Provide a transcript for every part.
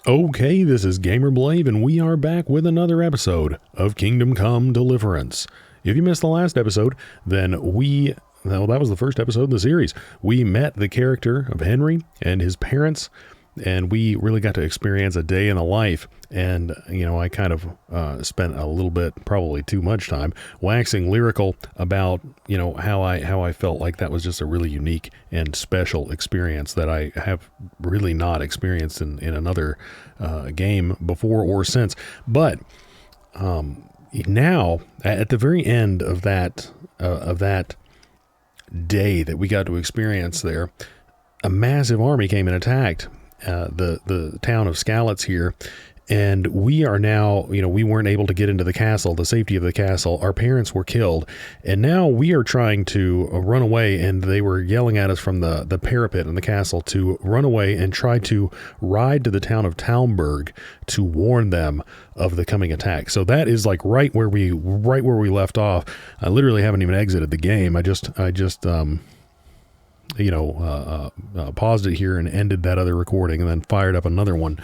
Okay, this is Gamer Blave, and we are back with another episode of Kingdom Come Deliverance. If you missed the last episode, then that was the first episode in the series. We met the character of Henry and his parents, and we really got to experience a day in the life. And, you know, I kind of spent a little bit, probably too much time, waxing lyrical about, you know, how I felt like that was just a really unique and special experience that I have really not experienced in another game before or since. But now, at the very end of that day that we got to experience there, a massive army came and attacked the town of Skalitz here, and we are now, you know, we weren't able to get into the castle, the safety of the castle. Our parents were killed, and now we are trying to run away, and they were yelling at us from the parapet in the castle to run away and try to ride to the town of Talmberg to warn them of the coming attack. So that is like right where we left off. I literally haven't even exited the game. I just paused it here and ended that other recording, and then fired up another one,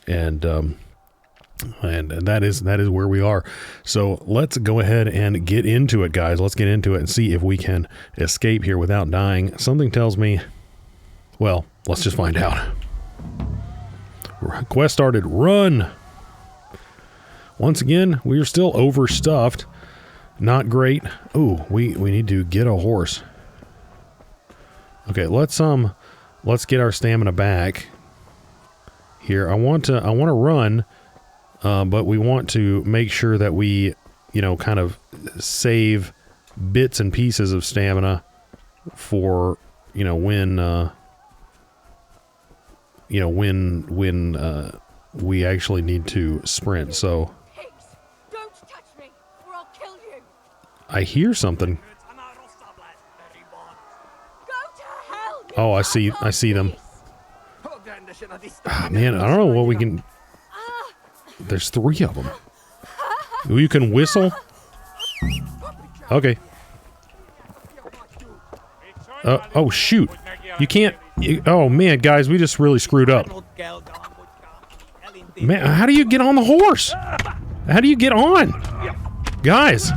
and that is where we are. So let's go ahead and get into it, guys. Let's get into it and see if we can escape here without dying. Something tells me, well, let's just find out. Quest started. Run. Once again, we are still overstuffed. Not great. Ooh, we need to get a horse. Okay, let's get our stamina back here. I want to run, but we want to make sure that we, you know, kind of save bits and pieces of stamina for, you know, when we actually need to sprint. So don't touch me, or I'll kill you. I hear something. Oh, I see them. Oh, man, I don't know what we can... There's 3 of them. You can whistle? Okay. Oh, shoot. You can't... oh, man, guys, we just really screwed up. Man, how do you get on the horse? How do you get on? Guys.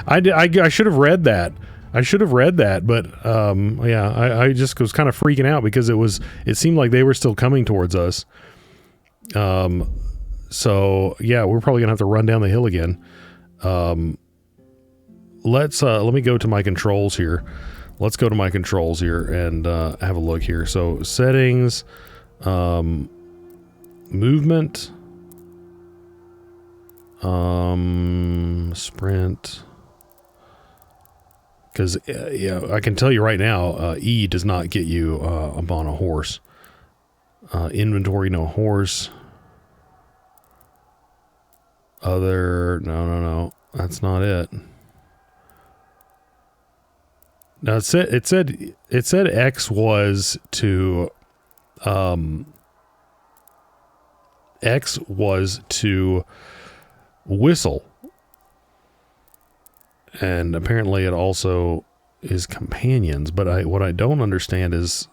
I should have read that. But yeah, I just was kind of freaking out because it seemed like they were still coming towards us. So yeah, we're probably gonna have to run down the hill again. Let me go to my controls here. Let's go to my controls here and have a look here. So settings, movement, sprint. Because, yeah, I can tell you right now, E does not get you up on a horse. Inventory, no horse. No, that's not it. Now it said X was to whistle. And apparently it also is companions, but what I don't understand is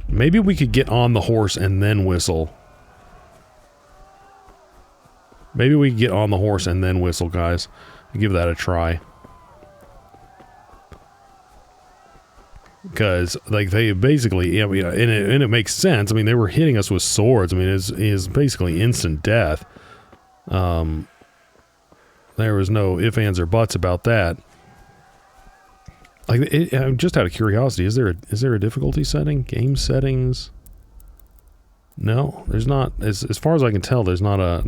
maybe we could get on the horse and then whistle. Maybe we could get on the horse and then whistle, guys. Give that a try. Because, like, they basically, you know, and it makes sense. I mean, they were hitting us with swords. I mean, it's basically instant death. There was no ifs, ands, or buts about that. Like, just out of curiosity, is there a difficulty setting? Game settings? No, there's not. As far as I can tell, there's not a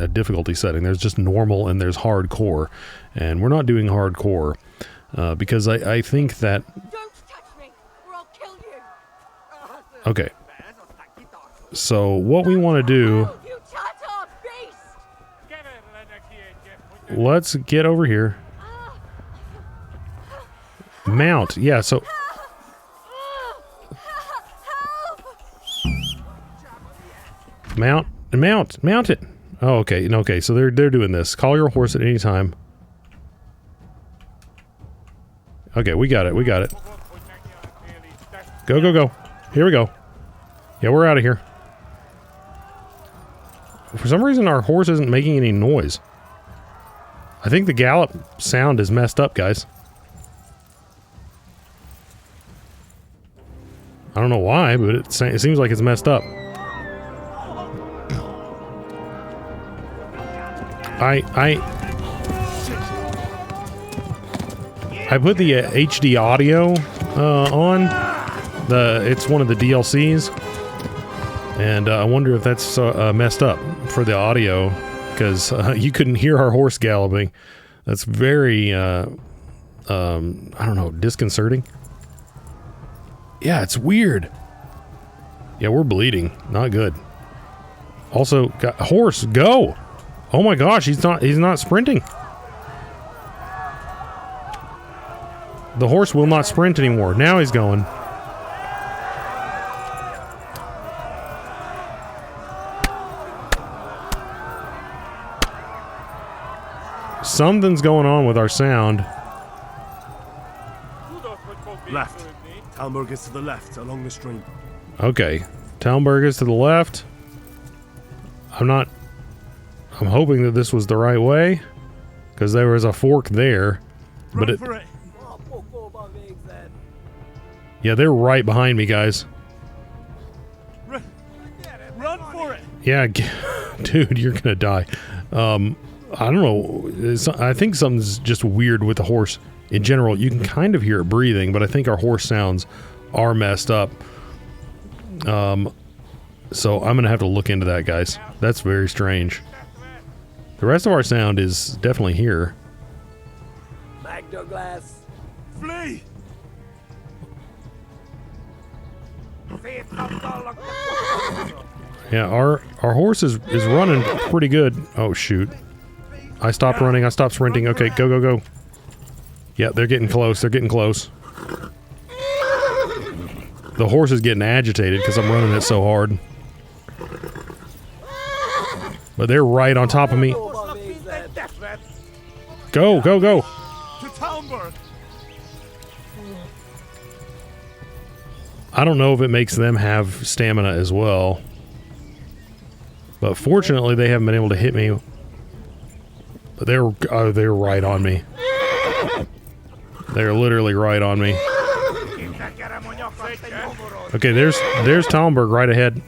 difficulty setting. There's just normal and there's hardcore, and we're not doing hardcore because I think that. Don't touch me, or I'll kill you. Okay. So what we want to do. Let's get over here. Mount. Yeah, so... Mount it. Oh, okay. Okay, so they're doing this. Call your horse at any time. Okay, we got it. We got it. Go, go, go. Here we go. Yeah, we're out of here. For some reason, our horse isn't making any noise. I think the gallop sound is messed up, guys. I don't know why, but it seems like it's messed up. I put the HD audio on. It's one of the DLCs, and I wonder if that's messed up for the audio, because you couldn't hear our horse galloping. That's very I don't know, disconcerting. Yeah, it's weird. Yeah, we're bleeding. Not good. Also, horse, go! Oh my gosh, he's not sprinting. The horse will not sprint anymore. Now he's going. Something's going on with our sound. Left. Talmberg is to the left, along the stream. Okay. Talmberg is to the left. I'm hoping that this was the right way, because there was a fork there. But For it. Yeah, they're right behind me, guys. Run for it. Yeah, dude, you're gonna die. I don't know. I think something's just weird with the horse in general. You can kind of hear it breathing, but I think our horse sounds are messed up. So I'm gonna have to look into that, guys. That's very strange. The rest of our sound is definitely here. Magdoglass. Flee. Yeah, our horse is running pretty good. Oh shoot. I stopped running, I stopped sprinting. Okay, go, go, go. Yeah, they're getting close, they're getting close. The horse is getting agitated because I'm running it so hard. But they're right on top of me. Go, go, go. To Talmberg. I don't know if it makes them have stamina as well. But fortunately, they haven't been able to hit me. But they're right on me. They're literally right on me. Okay, there's Talmberg right ahead.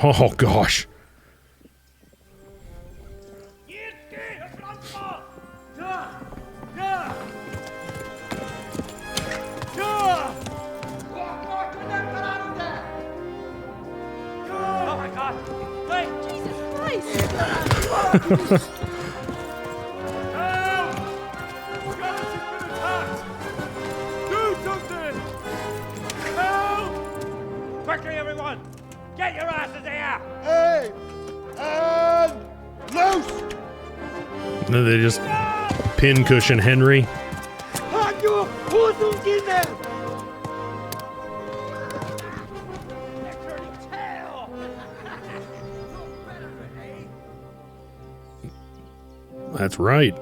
Oh gosh. Oh my God! Wait! Jesus Christ! Quickly, everyone! Get your asses here! Hey! And loose! No, they just pincushion Henry. That's right.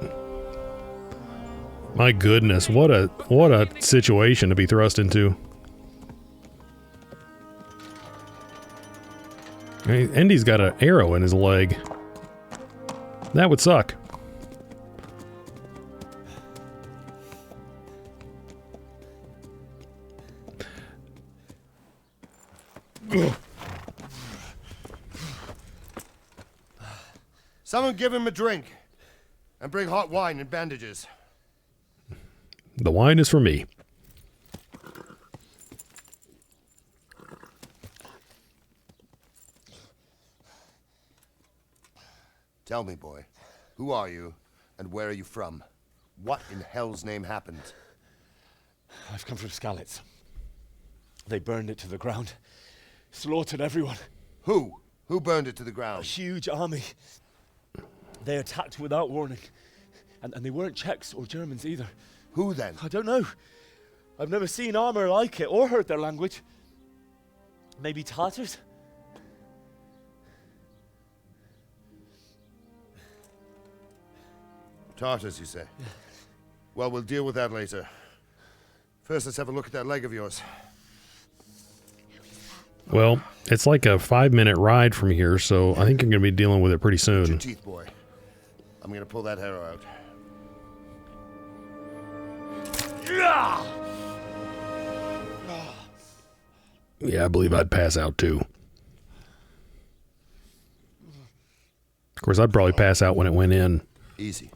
My goodness, what a situation to be thrust into. Andy's got an arrow in his leg. That would suck. Someone give him a drink. And bring hot wine and bandages. The wine is for me. Tell me, boy, who are you and where are you from? What in hell's name happened? I've come from Skalitz. They burned it to the ground. Slaughtered everyone. Who? Who burned it to the A ground? huge army. They attacked without warning. And they weren't Czechs or Germans either. Who then? I don't know. I've never seen armor like it or heard their language. Maybe Tatars? Tartars, you say? Well, we'll deal with that later. First, let's have a look at that leg of yours. Well, it's like a 5-minute ride from here, so I think you're going to be dealing with it pretty Watch your soon. teeth, boy. I'm gonna pull that arrow out. Yeah, I believe I'd pass out too. Of course, I'd probably pass out when it went in. Easy.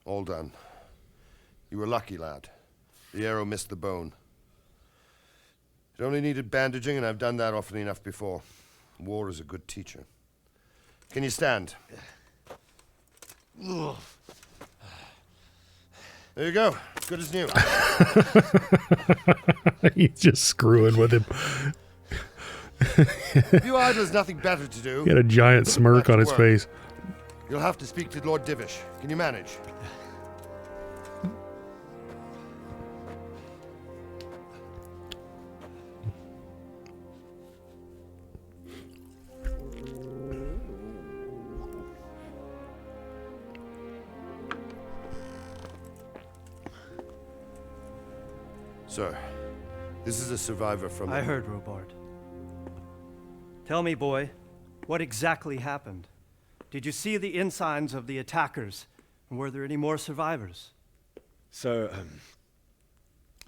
All done. You were lucky, lad. The arrow missed the bone. It only needed bandaging, and I've done that often enough before. War is a good teacher. Can you stand? There you go. Good as new. He's just screwing with him. You idlers nothing better to do. He had a giant smirk on his Work. face. You'll have to speak to Lord Divish. Can you manage? Sir, this is a survivor from... I heard, Robard. Tell me, boy, what exactly happened? Did you see the ensigns of the attackers? And were there any more survivors? So,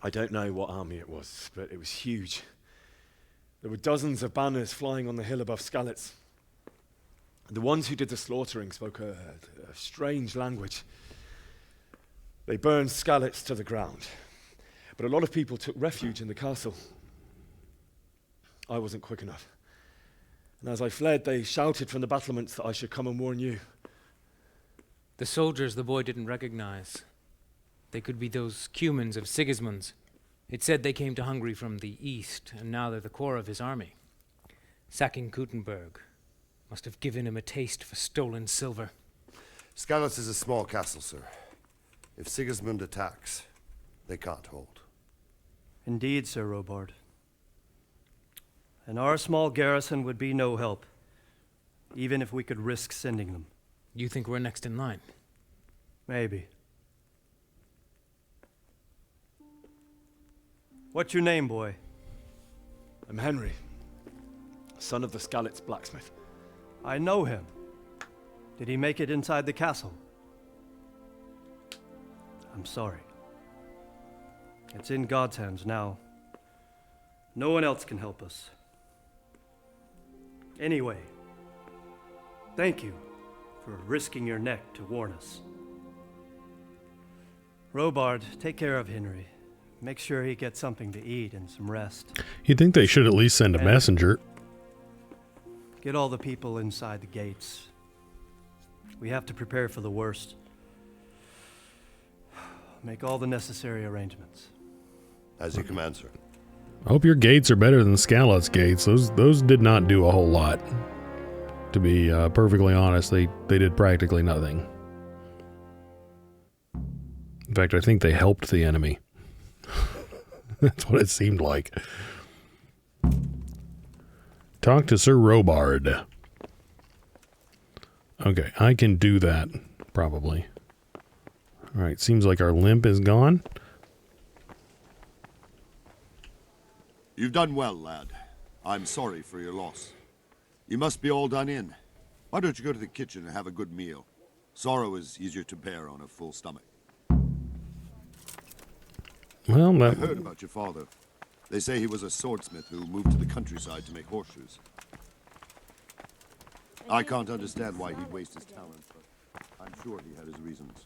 I don't know what army it was, but it was huge. There were dozens of banners flying on the hill above Skalitz. The ones who did the slaughtering spoke a strange language. They burned Skalitz to the ground. But a lot of people took refuge in the castle. I wasn't quick enough. And as I fled, they shouted from the battlements that I should come and warn you. The soldiers the boy didn't recognize. They could be those Cumans of Sigismund's. It said they came to Hungary from the east, and now they're the core of his army. Sacking Talmberg must have given him a taste for stolen silver. Skalitz is a small castle, sir. If Sigismund attacks, they can't hold. Indeed, Sir Robard. And our small garrison would be no help, even if we could risk sending them. You think we're next in line? Maybe. What's your name, boy? I'm Henry, son of the Skalitz blacksmith. I know him. Did he make it inside the castle? I'm sorry. It's in God's hands now. No one else can help us. Anyway, thank you for risking your neck to warn us. Robard, take care of Henry. Make sure he gets something to eat and some rest. You'd think they should at least send a messenger. Get all the people inside the gates. We have to prepare for the worst. Make all the necessary arrangements. As you command, sir. I hope your gates are better than Skalitz gates. Those did not do a whole lot. To be perfectly honest, they did practically nothing. In fact, I think they helped the enemy. That's what it seemed like. Talk to Sir Robard. Okay, I can do that, probably. Alright, seems like our limp is gone. You've done well, lad. I'm sorry for your loss. You must be all done in. Why don't you go to the kitchen and have a good meal? Sorrow is easier to bear on a full stomach. Well, I heard about your father. They say he was a swordsmith who moved to the countryside to make horseshoes. I can't understand why he'd waste his talent, but I'm sure he had his reasons.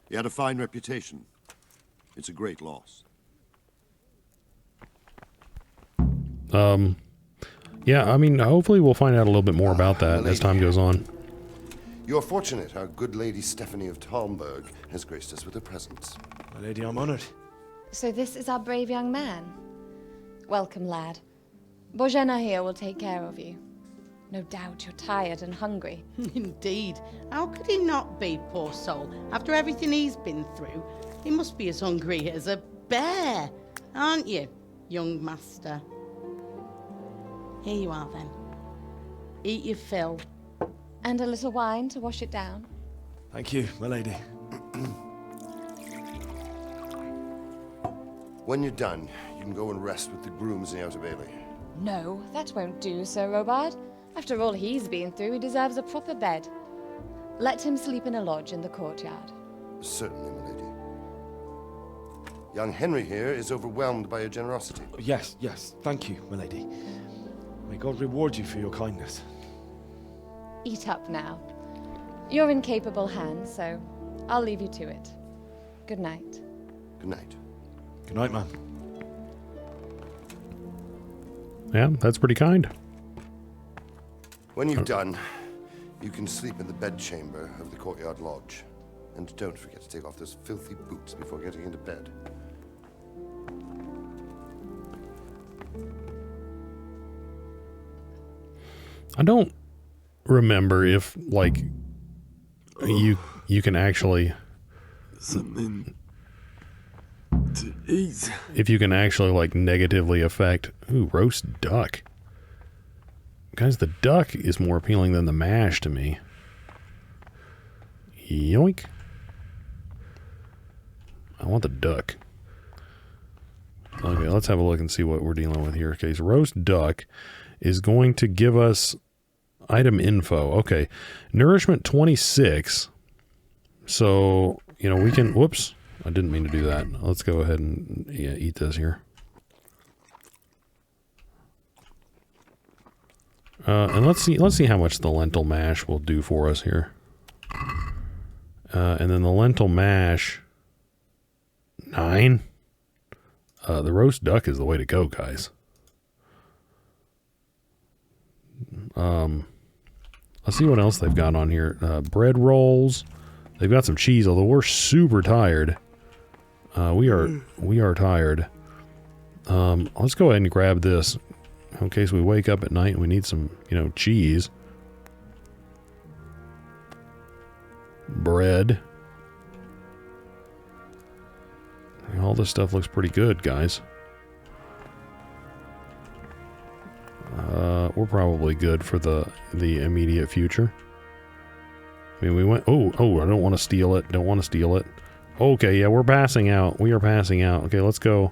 He had a fine reputation. It's a great loss. Yeah, I mean, hopefully we'll find out a little bit more about that as time goes on. You're fortunate our good lady Stephanie of Talmberg has graced us with her presence. My lady, I'm honored. So this is our brave young man. Welcome, lad. Bozhena here will take care of you. No doubt you're tired and hungry. Indeed. How could he not be, poor soul? After everything he's been through, he must be as hungry as a bear, aren't you, young master? Here you are, then. Eat your fill. And a little wine to wash it down. Thank you, my lady. When you're done, you can go and rest with the grooms in the Outer Bailey. No, that won't do, Sir Robard. After all he's been through, he deserves a proper bed. Let him sleep in a lodge in the courtyard. Certainly, my lady. Young Henry here is overwhelmed by your generosity. Yes, yes, thank you, my lady. May God reward you for your kindness. Eat up now. You're in capable hands, so I'll leave you to it. Good night. Good night. Good night, man. Yeah, that's pretty kind. When you've done, you can sleep in the bedchamber of the courtyard lodge. And don't forget to take off those filthy boots before getting into bed. I don't remember if, like, you can actually... Something to eat. If you can actually, like, negatively affect... Ooh, roast duck. Guys, the duck is more appealing than the mash to me. Yoink. I want the duck. Okay, let's have a look and see what we're dealing with here. Okay, so roast duck is going to give us item info. Okay, nourishment 26. So, you know, we can... Whoops, I didn't mean to do that. Let's go ahead and eat this here. And let's see how much the lentil mash will do for us here. And then the lentil mash, 9. The roast duck is the way to go, guys. Let's see what else they've got on here. Bread rolls. They've got some cheese, although we're super tired. We are tired. Let's go ahead and grab this in case we wake up at night and we need some, you know, cheese. Bread. All this stuff looks pretty good, guys. We're probably good for the immediate future. I mean, we went... Oh, I don't want to steal it. Don't want to steal it. Okay, yeah, we're passing out. We are passing out. Okay, let's go.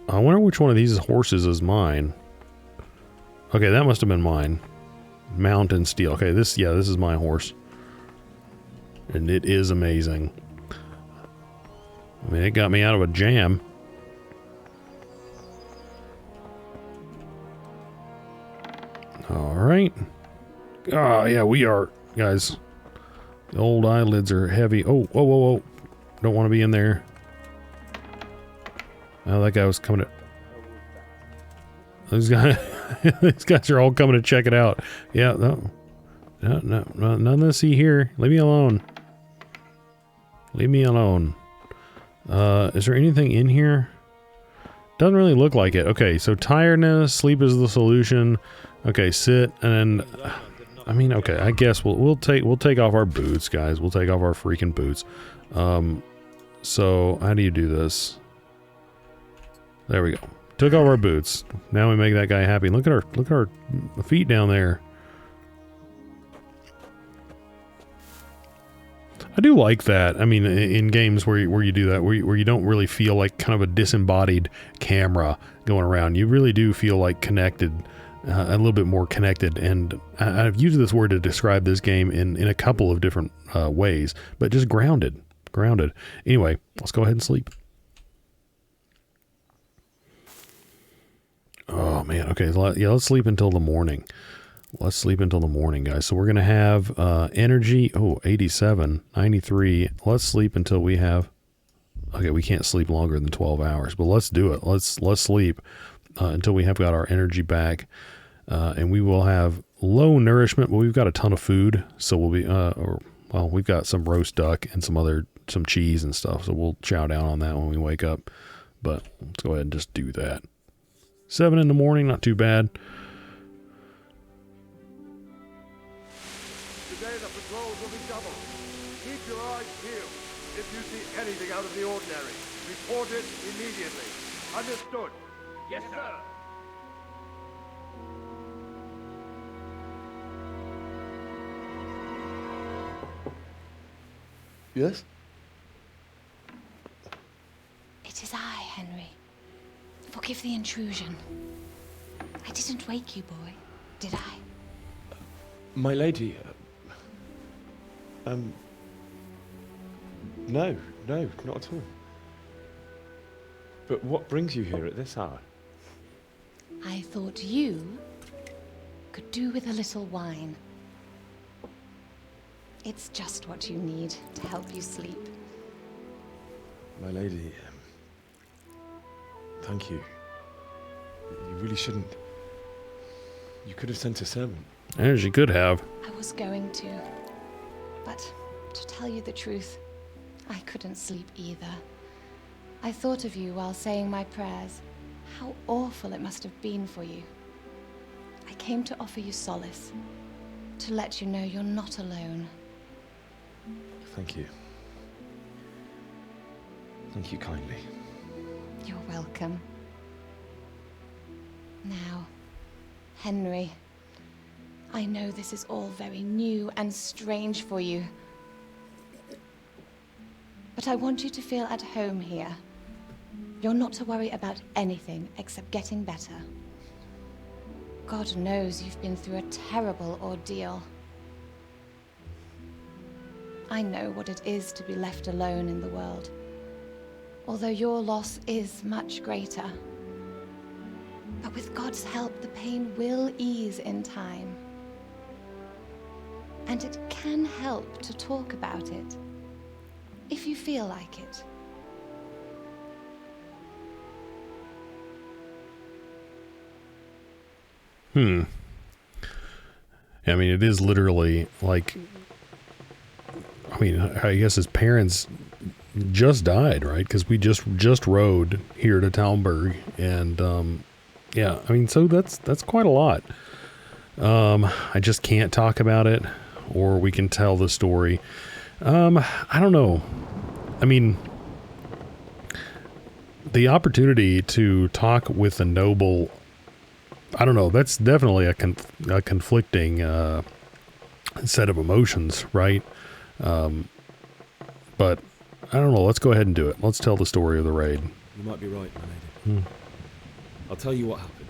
I wonder which one of these horses is mine. Okay, that must have been mine. Mountain Steel. Okay, this is my horse. And it is amazing. I mean, it got me out of a jam. Alright. Ah, yeah, we are, guys. The old eyelids are heavy. Oh, whoa, whoa, whoa. Don't want to be in there. Oh, that guy was coming to... These guys are all coming to check it out. Yeah, no, nothing to see here. Leave me alone. Leave me alone. Is there anything in here? Doesn't really look like it. Okay, so tiredness, sleep is the solution. Okay, sit, and I mean, okay, I guess we'll take off our boots, guys. We'll take off our freaking boots. So how do you do this? There we go. Took off our boots. Now we make that guy happy. Look at our feet down there. I do like that. I mean, in games where you do that, where you don't really feel like kind of a disembodied camera going around. You really do feel like connected, a little bit more connected. And I've used this word to describe this game in a couple of different ways, but just grounded. Grounded. Anyway, let's go ahead and sleep. Oh man, okay, yeah, let's sleep until the morning. Let's sleep until the morning, guys. So we're going to have energy, 87, 93. Let's sleep until we have... Okay, we can't sleep longer than 12 hours, but let's do it. Let's sleep until we have got our energy back. And we will have low nourishment, but we've got a ton of food. So we'll be... we've got some roast duck and some cheese and stuff, so we'll chow down on that when we wake up. But let's go ahead and just do that. 7 in the morning, not too bad. Today the patrols will be doubled. Keep your eyes peeled. If you see anything out of the ordinary, report it immediately. Understood? Yes, sir. Yes? It is I, Henry. Forgive the intrusion. I didn't wake you, boy, did I? My lady, no, not at all. But what brings you here at this hour? I thought you could do with a little wine. It's just what you need to help you sleep. My lady, thank you. You really shouldn't. You could have sent a servant. Yeah, she could have. I was going to. But to tell you the truth, I couldn't sleep either. I thought of you while saying my prayers. How awful it must have been for you. I came to offer you solace. To let you know you're not alone. Thank you. Thank you kindly. You're welcome. Now, Henry, I know this is all very new and strange for you. But I want you to feel at home here. You're not to worry about anything except getting better. God knows you've been through a terrible ordeal. I know what it is to be left alone in the world, although your loss is much greater. But with God's help, the pain will ease in time. And it can help to talk about it, if you feel like it. I mean, it is literally like, I mean, I guess his parents just died, right? Because we just rode here to Talmberg, and yeah, I mean, so that's quite a lot. I just can't talk about it, or we can tell the story. I don't know. I mean, the opportunity to talk with a noble, I don't know, that's definitely a conflicting set of emotions, right? But I don't know, let's go ahead and do it. Let's tell the story of the raid. You might be right, my lady. I'll tell you what happened.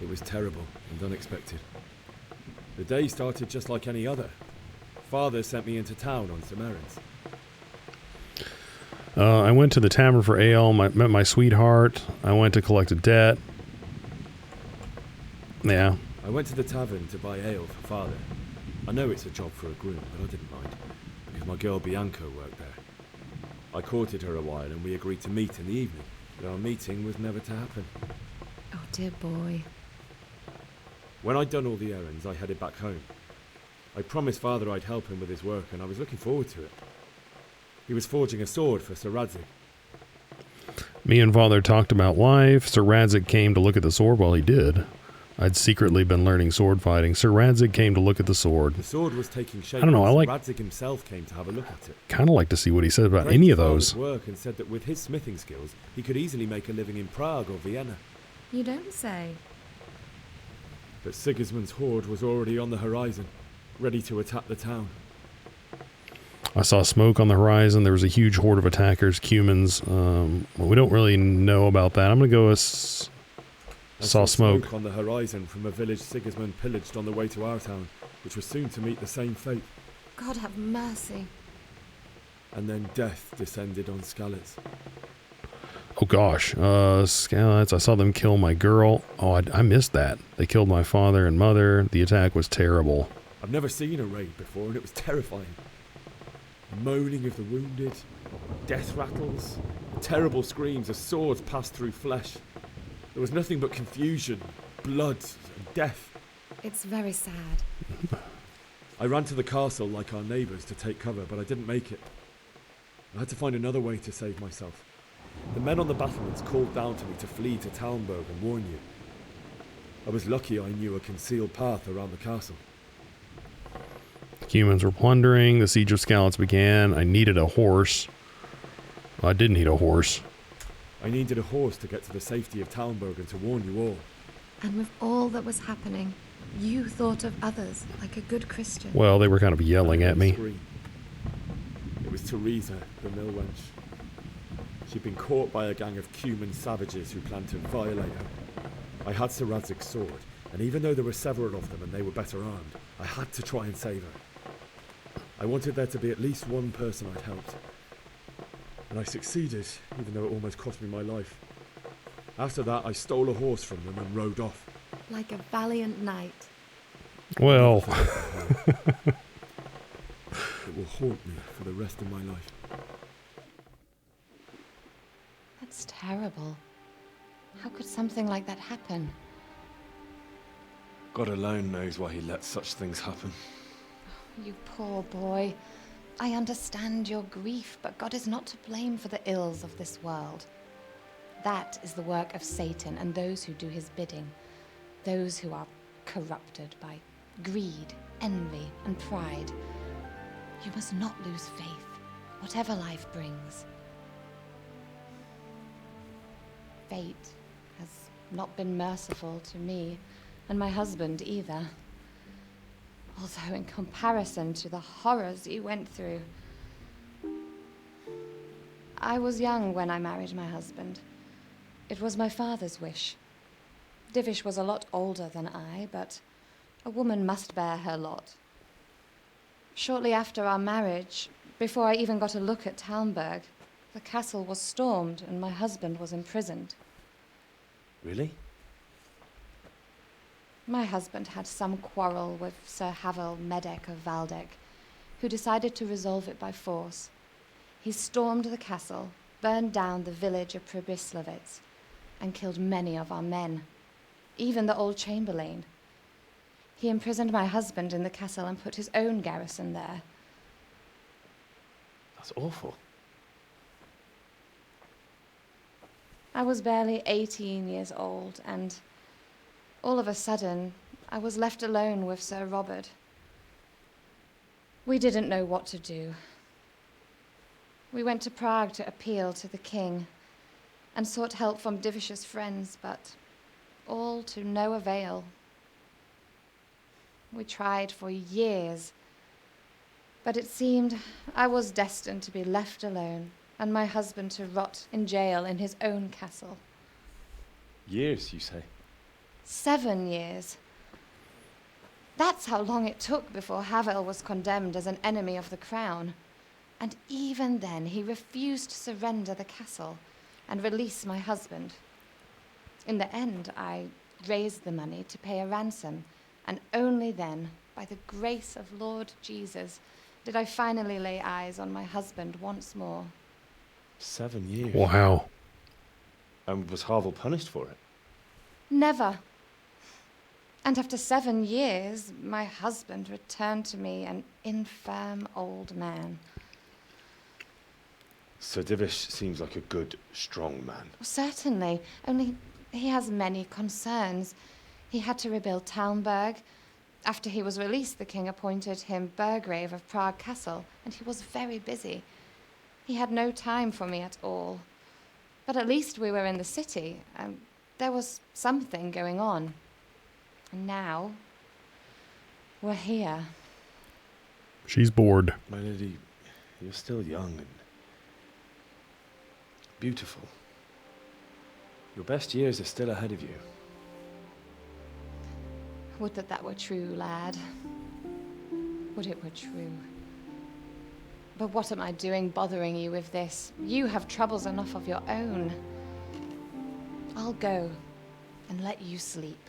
It was terrible and unexpected. The day started just like any other. Father sent me into town on some errands. I went to the tavern for ale, met my sweetheart. I went to collect a debt. Yeah. I went to the tavern to buy ale for Father. I know it's a job for a groom, but I didn't mind, because my girl Bianca worked there. I courted her a while and we agreed to meet in the evening, but our meeting was never to happen. Oh, dear boy. When I'd done all the errands, I headed back home. I promised Father I'd help him with his work, and I was looking forward to it. He was forging a sword for Sir Radzig. Me and Father talked about life. Sir Radzig came to look at the sword. Well, he did. I'd secretly been learning sword fighting. Sir Radzig came to look at the sword. The sword was taking shape. I don't know, I like... Radzig himself came to have a look at it. Kind of like to see what he said about any of those. Work and said that with his smithing skills, he could easily make a living in Prague or Vienna. You don't say. But Sigismund's horde was already on the horizon, ready to attack the town. I saw smoke on the horizon. There was a huge horde of attackers, Cumans. Well, we don't really know about that. I'm going to go with... saw smoke on the horizon from a village Sigismund pillaged on the way to our town, which was soon to meet the same fate. God have mercy. And then death descended on Skalitz. Oh gosh, Skalitz, I saw them kill my girl. Oh, I missed that. They killed my father and mother. The attack was terrible. I've never seen a raid before, and it was terrifying. The moaning of the wounded, death rattles, terrible screams as swords passed through flesh. There was nothing but confusion, blood, and death. It's very sad. I ran to the castle like our neighbours to take cover, but I didn't make it. I had to find another way to save myself. The men on the battlements called down to me to flee to Talmberg and warn you. I was lucky I knew a concealed path around the castle. Humans were plundering. The siege of Skalitz began. I needed a horse. Well, I did need a horse. I needed a horse to get to the safety of Talmberg and to warn you all. And with all that was happening, you thought of others like a good Christian. Well, they were kind of yelling at me. It was Teresa, the mill wench. She'd been caught by a gang of Cuman savages who planned to violate her. I had Sir Radzig's sword, and even though there were several of them and they were better armed, I had to try and save her. I wanted there to be at least one person I'd helped. And I succeeded, even though it almost cost me my life. After that, I stole a horse from them and rode off. Like a valiant knight. Well, It will haunt me for the rest of my life. That's terrible. How could something like that happen? God alone knows why he lets such things happen. You poor boy. I understand your grief, but God is not to blame for the ills of this world. That is the work of Satan and those who do his bidding. Those who are corrupted by greed, envy, and pride. You must not lose faith, whatever life brings. Fate has not been merciful to me, and my husband either. Although in comparison to the horrors you went through. I was young when I married my husband. It was my father's wish. Divish was a lot older than I, but a woman must bear her lot. Shortly after our marriage, before I even got a look at Talmberg, the castle was stormed and my husband was imprisoned. Really? My husband had some quarrel with Sir Havel Medek of Valdek, who decided to resolve it by force. He stormed the castle, burned down the village of Pribyslavitz, and killed many of our men, even the old chamberlain. He imprisoned my husband in the castle and put his own garrison there. That's awful. I was barely 18 years old, and all of a sudden, I was left alone with Sir Robert. We didn't know what to do. We went to Prague to appeal to the king and sought help from Divish's friends, but all to no avail. We tried for years, but it seemed I was destined to be left alone and my husband to rot in jail in his own castle. Years, you say? 7 years. That's how long it took before Havel was condemned as an enemy of the crown. And even then, he refused to surrender the castle and release my husband. In the end, I raised the money to pay a ransom, and only then, by the grace of Lord Jesus, did I finally lay eyes on my husband once more. 7 years? wow. And was Havel punished for it? Never. And after 7 years, my husband returned to me an infirm old man. Sir Divish seems like a good, strong man. Certainly, only he has many concerns. He had to rebuild Talmberg. After he was released, the king appointed him Burgrave of Prague Castle, and he was very busy. He had no time for me at all. But at least we were in the city, and there was something going on. And now, we're here. She's bored. My lady, you're still young and beautiful. Your best years are still ahead of you. Would that that were true, lad. Would it were true. But what am I doing bothering you with this? You have troubles enough of your own. I'll go and let you sleep.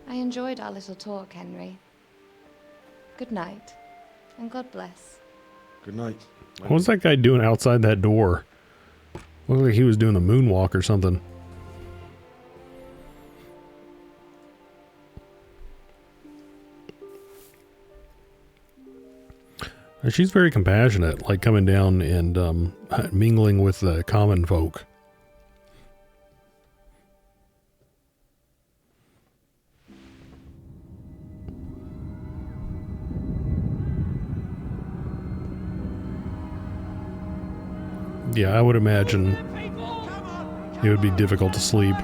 I enjoyed our little talk, Henry. Good night, and God bless. Good night. What was that guy doing outside that door? Looked like he was doing the moonwalk or something. And she's very compassionate, like coming down and mingling with the common folk. Yeah, I would imagine it would be difficult to sleep.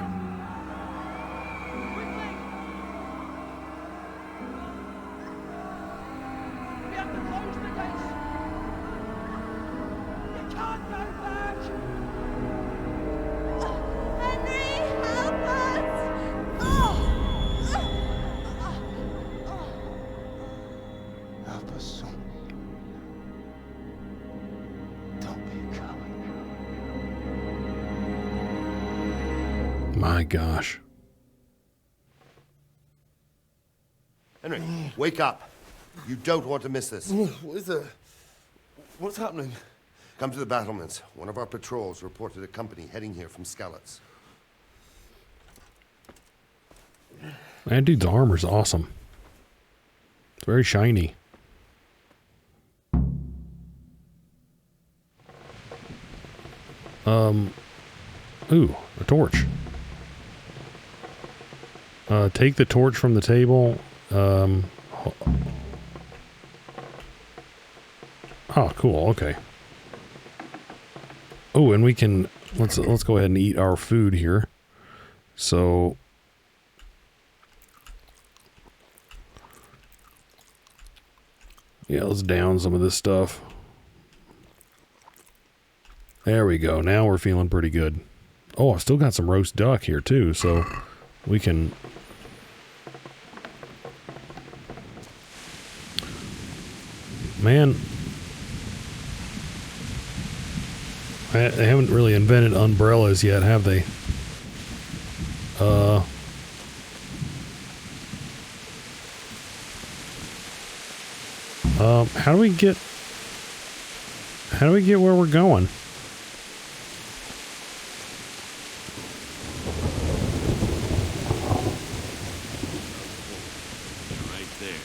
my gosh. Henry, wake up. You don't want to miss this. What is it? What's happening? Come to the battlements. One of our patrols reported a company heading here from Skalitz. That dude's armor's awesome. It's very shiny. Ooh, a torch. Take the torch from the table. Oh, cool. Okay. Oh, and we can let's go ahead and eat our food here. So yeah, let's down some of this stuff. There we go. Now we're feeling pretty good. Oh, I've still got some roast duck here too, so we can... Man, they haven't really invented umbrellas yet, have they? How do we get where we're going? Right there.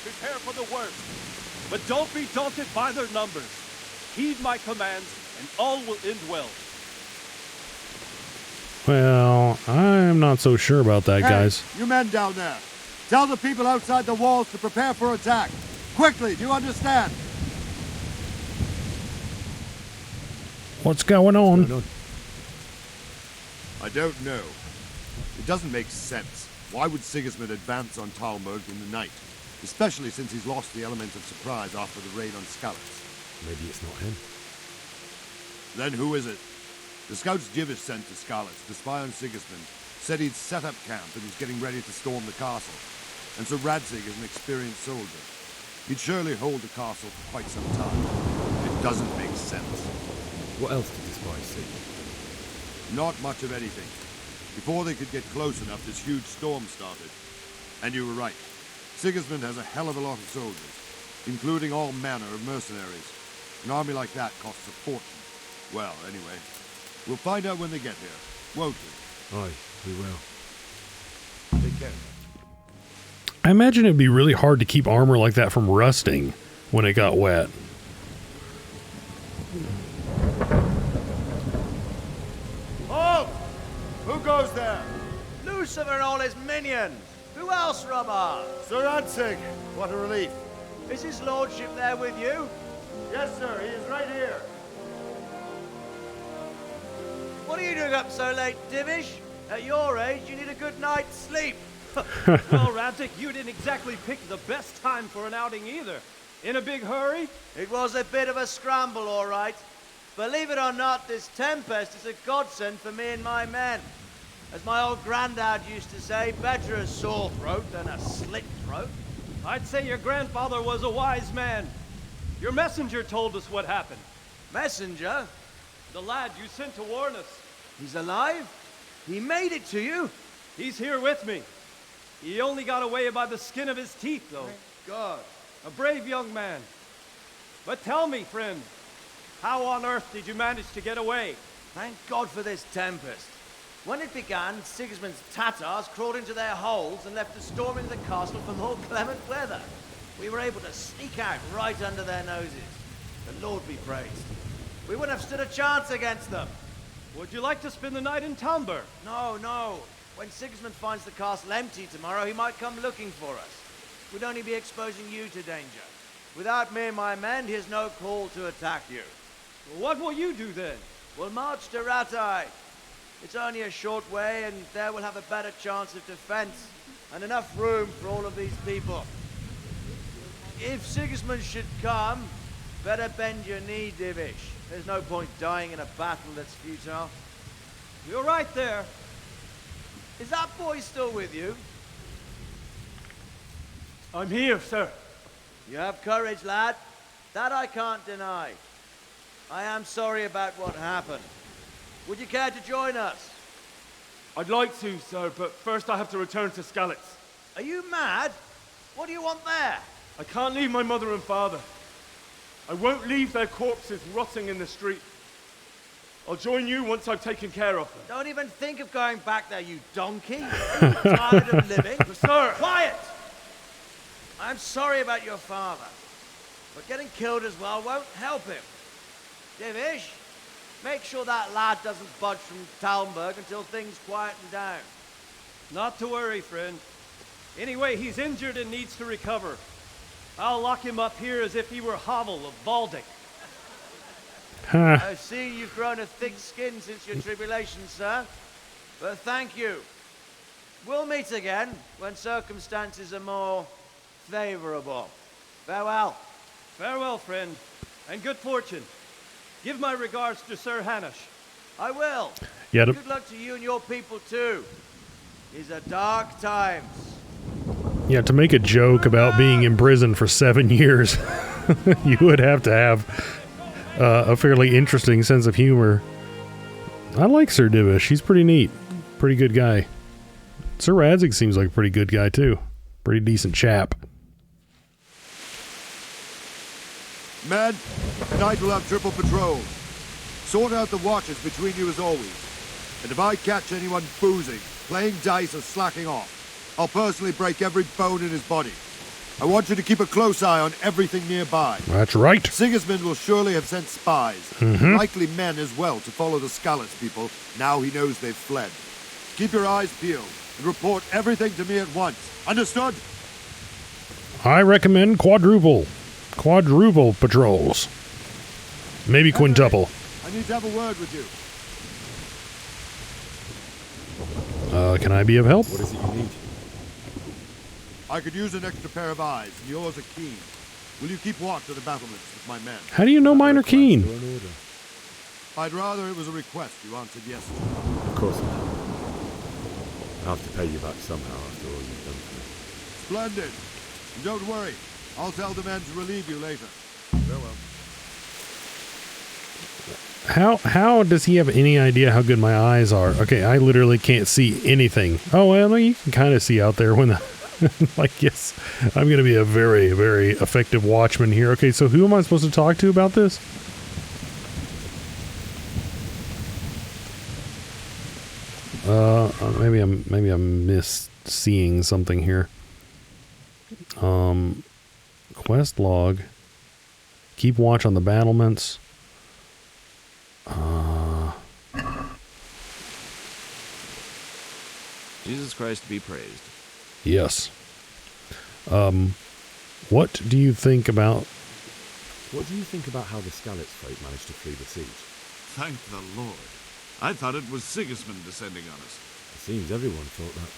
Prepare for the worst, but don't be daunted by their numbers. Heed my commands, and all will end well. Well, I'm not so sure about that, Hey, guys. you men down there. Tell the people outside the walls to prepare for attack. Quickly, do you understand? What's going on? I don't know. It doesn't make sense. Why would Sigismund advance on Talmberg in the night? Especially since he's lost the element of surprise after the raid on Skalitz. Maybe it's not him. Then who is it? The scouts Jivish sent to Skalitz to spy on Sigismund said he'd set up camp and was getting ready to storm the castle. And so Radzig is an experienced soldier. He'd surely hold the castle for quite some time. It doesn't make sense. What else did the spies see? Not much of anything. Before they could get close enough, this huge storm started. And you were right. Sigismund has a hell of a lot of soldiers, including all manner of mercenaries. An army like that costs a fortune. Well, anyway, we'll find out when they get here, won't we? Aye, we will. Take care. I imagine it'd be really hard to keep armor like that from rusting when it got wet. Halt! Who goes there? Lucifer and all his minions. Who else, Robber? Sir Radzig, what a relief. Is his lordship there with you? Yes, sir. He is right here. What are you doing up so late, Divish? At your age, you need a good night's sleep. Well, Radzig, you didn't exactly pick the best time for an outing either. In a big hurry? It was a bit of a scramble, all right. Believe it or not, this tempest is a godsend for me and my men. As my old granddad used to say, better a sore throat than a slit throat. I'd say your grandfather was a wise man. Your messenger told us what happened. Messenger? The lad you sent to warn us. He's alive? He made it to you? He's here with me. He only got away by the skin of his teeth, though. Thank God. A brave young man. But tell me, friend, how on earth did you manage to get away? Thank God for this tempest. When it began, Sigismund's Tatars crawled into their holes and left a storm into the castle for more clement weather. We were able to sneak out right under their noses. The Lord be praised. We wouldn't have stood a chance against them. Would you like to spend the night in Talmberg? No, no. When Sigismund finds the castle empty tomorrow, he might come looking for us. We'd only be exposing you to danger. Without me and my men, he has no call to attack you. Well, what will you do then? We'll march to Ratai. It's only a short way, and there we'll have a better chance of defense and enough room for all of these people. If Sigismund should come, better bend your knee, Divish. There's no point dying in a battle that's futile. You're right there. Is that boy still with you? I'm here, sir. You have courage, lad. That I can't deny. I am sorry about what happened. Would you care to join us? I'd like to, sir, but first I have to return to Skalitz. Are you mad? What do you want there? I can't leave my mother and father. I won't leave their corpses rotting in the street. I'll join you once I've taken care of them. Don't even think of going back there, you donkey. Are you tired of living? Sir! Quiet! I'm sorry about your father, but getting killed as well won't help him. Divish, make sure that lad doesn't budge from Talmberg until things quieten down. Not to worry, friend. Anyway, he's injured and needs to recover. I'll lock him up here as if he were Havel of Baldic. I've seen you've grown a thick skin since your tribulation, sir. But thank you. We'll meet again when circumstances are more favorable. Farewell. Farewell, friend, and good fortune. Give my regards to Sir Hanush. I will. Yeah, Good luck to you and your people, too. These are dark times. Yeah, to make a joke about being in prison for 7 years, you would have to have a fairly interesting sense of humor. I like Sir Divish. He's pretty neat. Pretty good guy. Sir Radzig seems like a pretty good guy, too. Pretty decent chap. Men, tonight we'll have triple patrol. Sort out the watches between you as always. And if I catch anyone boozing, playing dice or slacking off, I'll personally break every bone in his body. I want you to keep a close eye on everything nearby. That's right. Sigismund will surely have sent spies, likely men as well, to follow the Skalitz people now he knows they've fled. Keep your eyes peeled and report everything to me at once. Understood? I recommend quadruple patrols. Maybe quintuple. I need to have a word with you. Can I be of help? What is it you need? I could use an extra pair of eyes, and yours are keen. Will you keep watch of the battlements with my men? How do you know mine are keen? I'd rather it was a request you answered yes to. Of course not. I'll have to pay you back somehow after all you've done for me. Splendid. And don't worry. I'll tell the men to relieve you later. Farewell. How does he have any idea how good my eyes are? Okay, I literally can't see anything. Oh, well, you can kind of see out there when the... like, yes, I'm going to be a very, very effective watchman here. Okay, so who am I supposed to talk to about this? Maybe I'm misseeing something here. Quest log. Keep watch on the battlements. Jesus Christ be praised. Yes. What do you think about... What do you think about how the Skalitz folk managed to flee the siege? Thank the Lord. I thought it was Sigismund descending on us. It seems everyone thought that.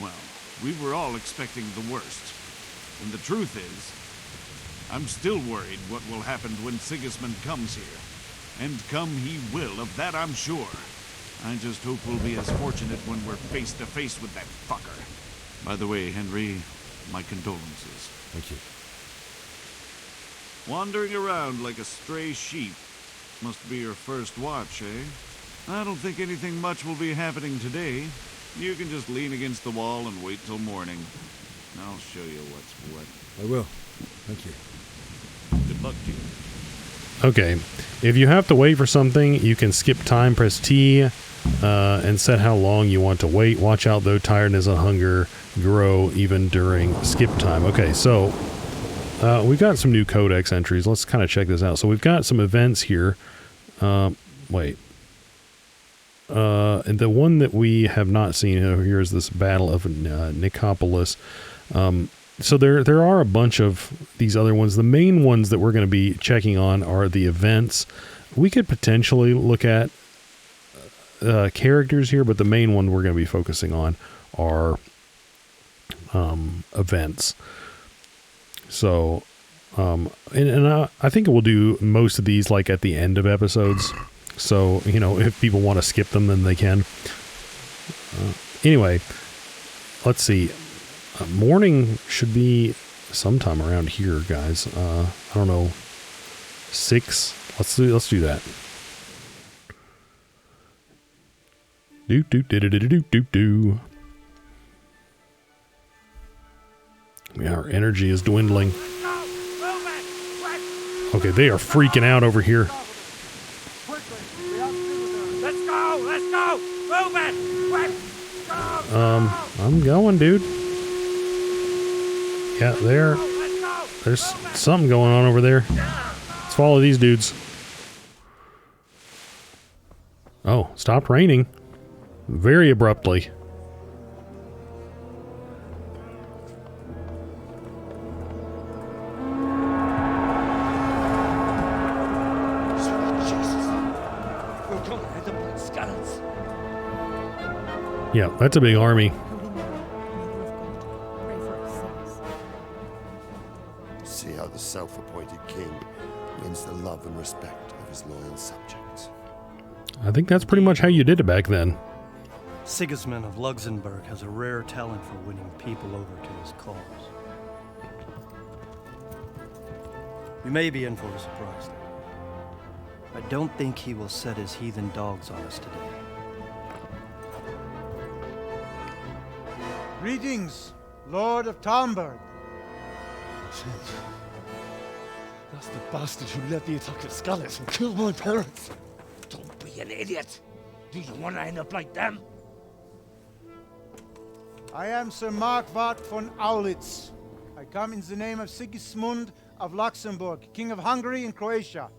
Well, we were all expecting the worst. And the truth is, I'm still worried what will happen when Sigismund comes here. And come he will, of that I'm sure. I just hope we'll be as fortunate when we're face to face with that fucker. By the way, Henry, my condolences. Thank you. Wandering around like a stray sheep. Must be your first watch, eh? I don't think anything much will be happening today. You can just lean against the wall and wait till morning. I'll show you what's what. I will. Thank you. Good luck to you. Okay, if you have to wait for something, you can skip time, press T, and set how long you want to wait. Watch out, though, tiredness and hunger grow even during skip time. Okay, so we've got some new codex entries. Let's kind of check this out. So we've got some events here. Wait. And the one that we have not seen here is this Battle of Nicopolis. So there are a bunch of these other ones. The main ones that we're going to be checking on are the events. We could potentially look at characters here, but the main one we're going to be focusing on are events. So, I think we'll do most of these like at the end of episodes. So, you know, if people want to skip them, then they can. Anyway, let's see. Morning should be sometime around here, guys. I don't know, 6, Let's do that. Do. Yeah, our energy is dwindling. Okay, they are freaking out over here. Let's go! Move it! Go! I'm going, dude. Yeah, there's something going on over there. Let's follow these dudes. Oh, stopped raining. Very abruptly. Yeah, that's a big army. See how the self-appointed king wins the love and respect of his loyal subjects. I think that's pretty much how you did it back then. Sigismund of Luxembourg has a rare talent for winning people over to his cause. You may be in for a surprise, though. I don't think he will set his heathen dogs on us today. Greetings, Lord of Talmberg. That's the bastard who led the attack at Scarlet and killed my parents. Don't be an idiot. Do you want to end up like them? I am Sir Markwart von Aulitz. I come in the name of Sigismund of Luxembourg, King of Hungary and Croatia,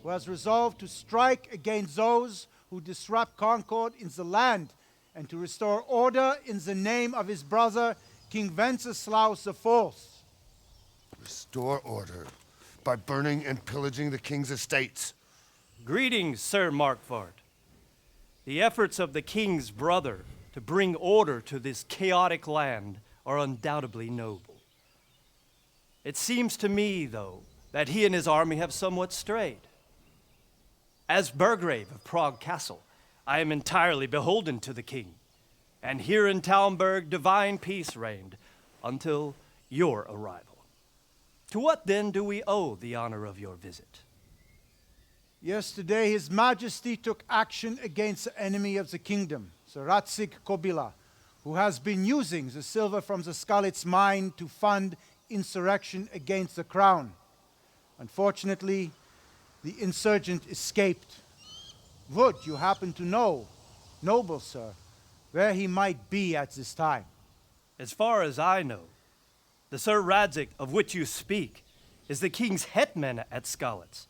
who has resolved to strike against those who disrupt concord in the land and to restore order in the name of his brother, King Wenceslaus IV. Restore order by burning and pillaging the king's estates. Greetings, Sir Markwart. The efforts of the king's brother to bring order to this chaotic land are undoubtedly noble. It seems to me, though, that he and his army have somewhat strayed. As Burgrave of Prague Castle, I am entirely beholden to the king, and here in Talmberg divine peace reigned until your arrival. To what then do we owe the honor of your visit? Yesterday, His Majesty took action against the enemy of the kingdom, Sir Radzig Kobyla, who has been using the silver from the Skalitz mine to fund insurrection against the crown. Unfortunately, the insurgent escaped. Would you happen to know, noble sir, where he might be at this time? As far as I know, the Sir Radzig of which you speak is the king's hetman at Skalitz.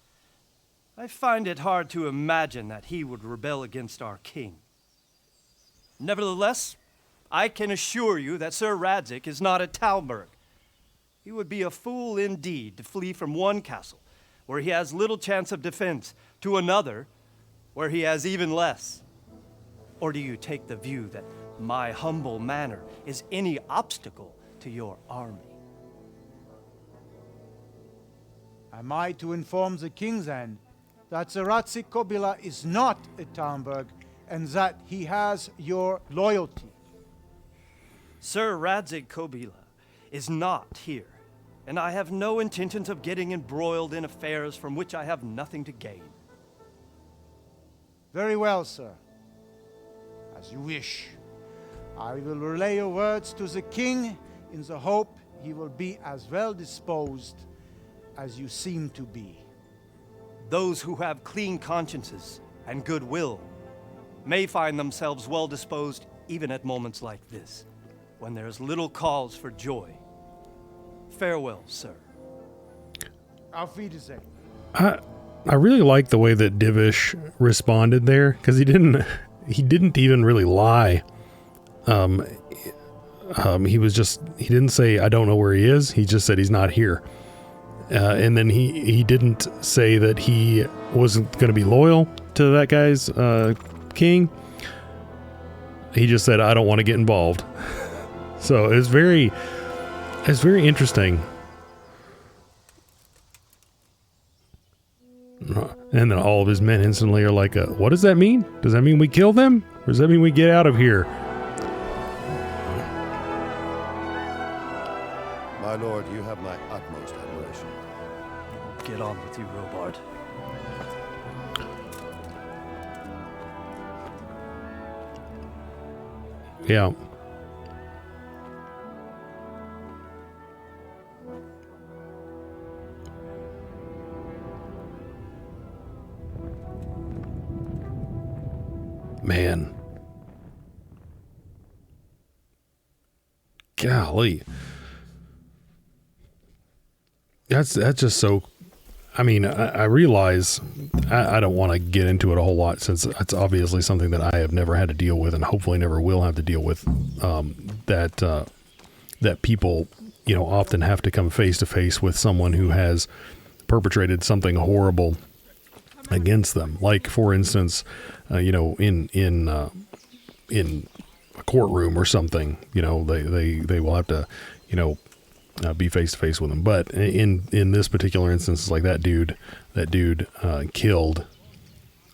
I find it hard to imagine that he would rebel against our king. Nevertheless, I can assure you that Sir Radzig is not at Talmberg. He would be a fool indeed to flee from one castle, where he has little chance of defense, to another, where he has even less. Or do you take the view that my humble manner is any obstacle to your army? Am I to inform the king then that Sir Radzig Kobyla is not at Talmberg and that he has your loyalty? Sir Radzig Kobyla is not here, and I have no intentions of getting embroiled in affairs from which I have nothing to gain. Very well, sir. As you wish. I will relay your words to the king in the hope he will be as well disposed as you seem to be. Those who have clean consciences and goodwill may find themselves well disposed even at moments like this, when there is little cause for joy. Farewell, sir. Auf Wiedersehen. I really like the way that Divish responded there, because he didn't even really lie. He didn't say, I don't know where he is. He just said he's not here. And then he didn't say that he wasn't going to be loyal to that guy's king. He just said, I don't want to get involved. So it's very interesting. And then all of his men instantly are like, what does that mean? Does that mean we kill them? Or does that mean we get out of here? My lord, you have my utmost admiration. Get on with you, Robard. Yeah. Man. Golly. That's just so, I mean, I realize I don't want to get into it a whole lot since it's obviously something that I have never had to deal with and hopefully never will have to deal with, that people, you know, often have to come face to face with someone who has perpetrated something horrible against them. Like, for instance, you know, in a courtroom or something, you know, they will have to, you know, be face to face with them. But in this particular instance, it's like that dude killed,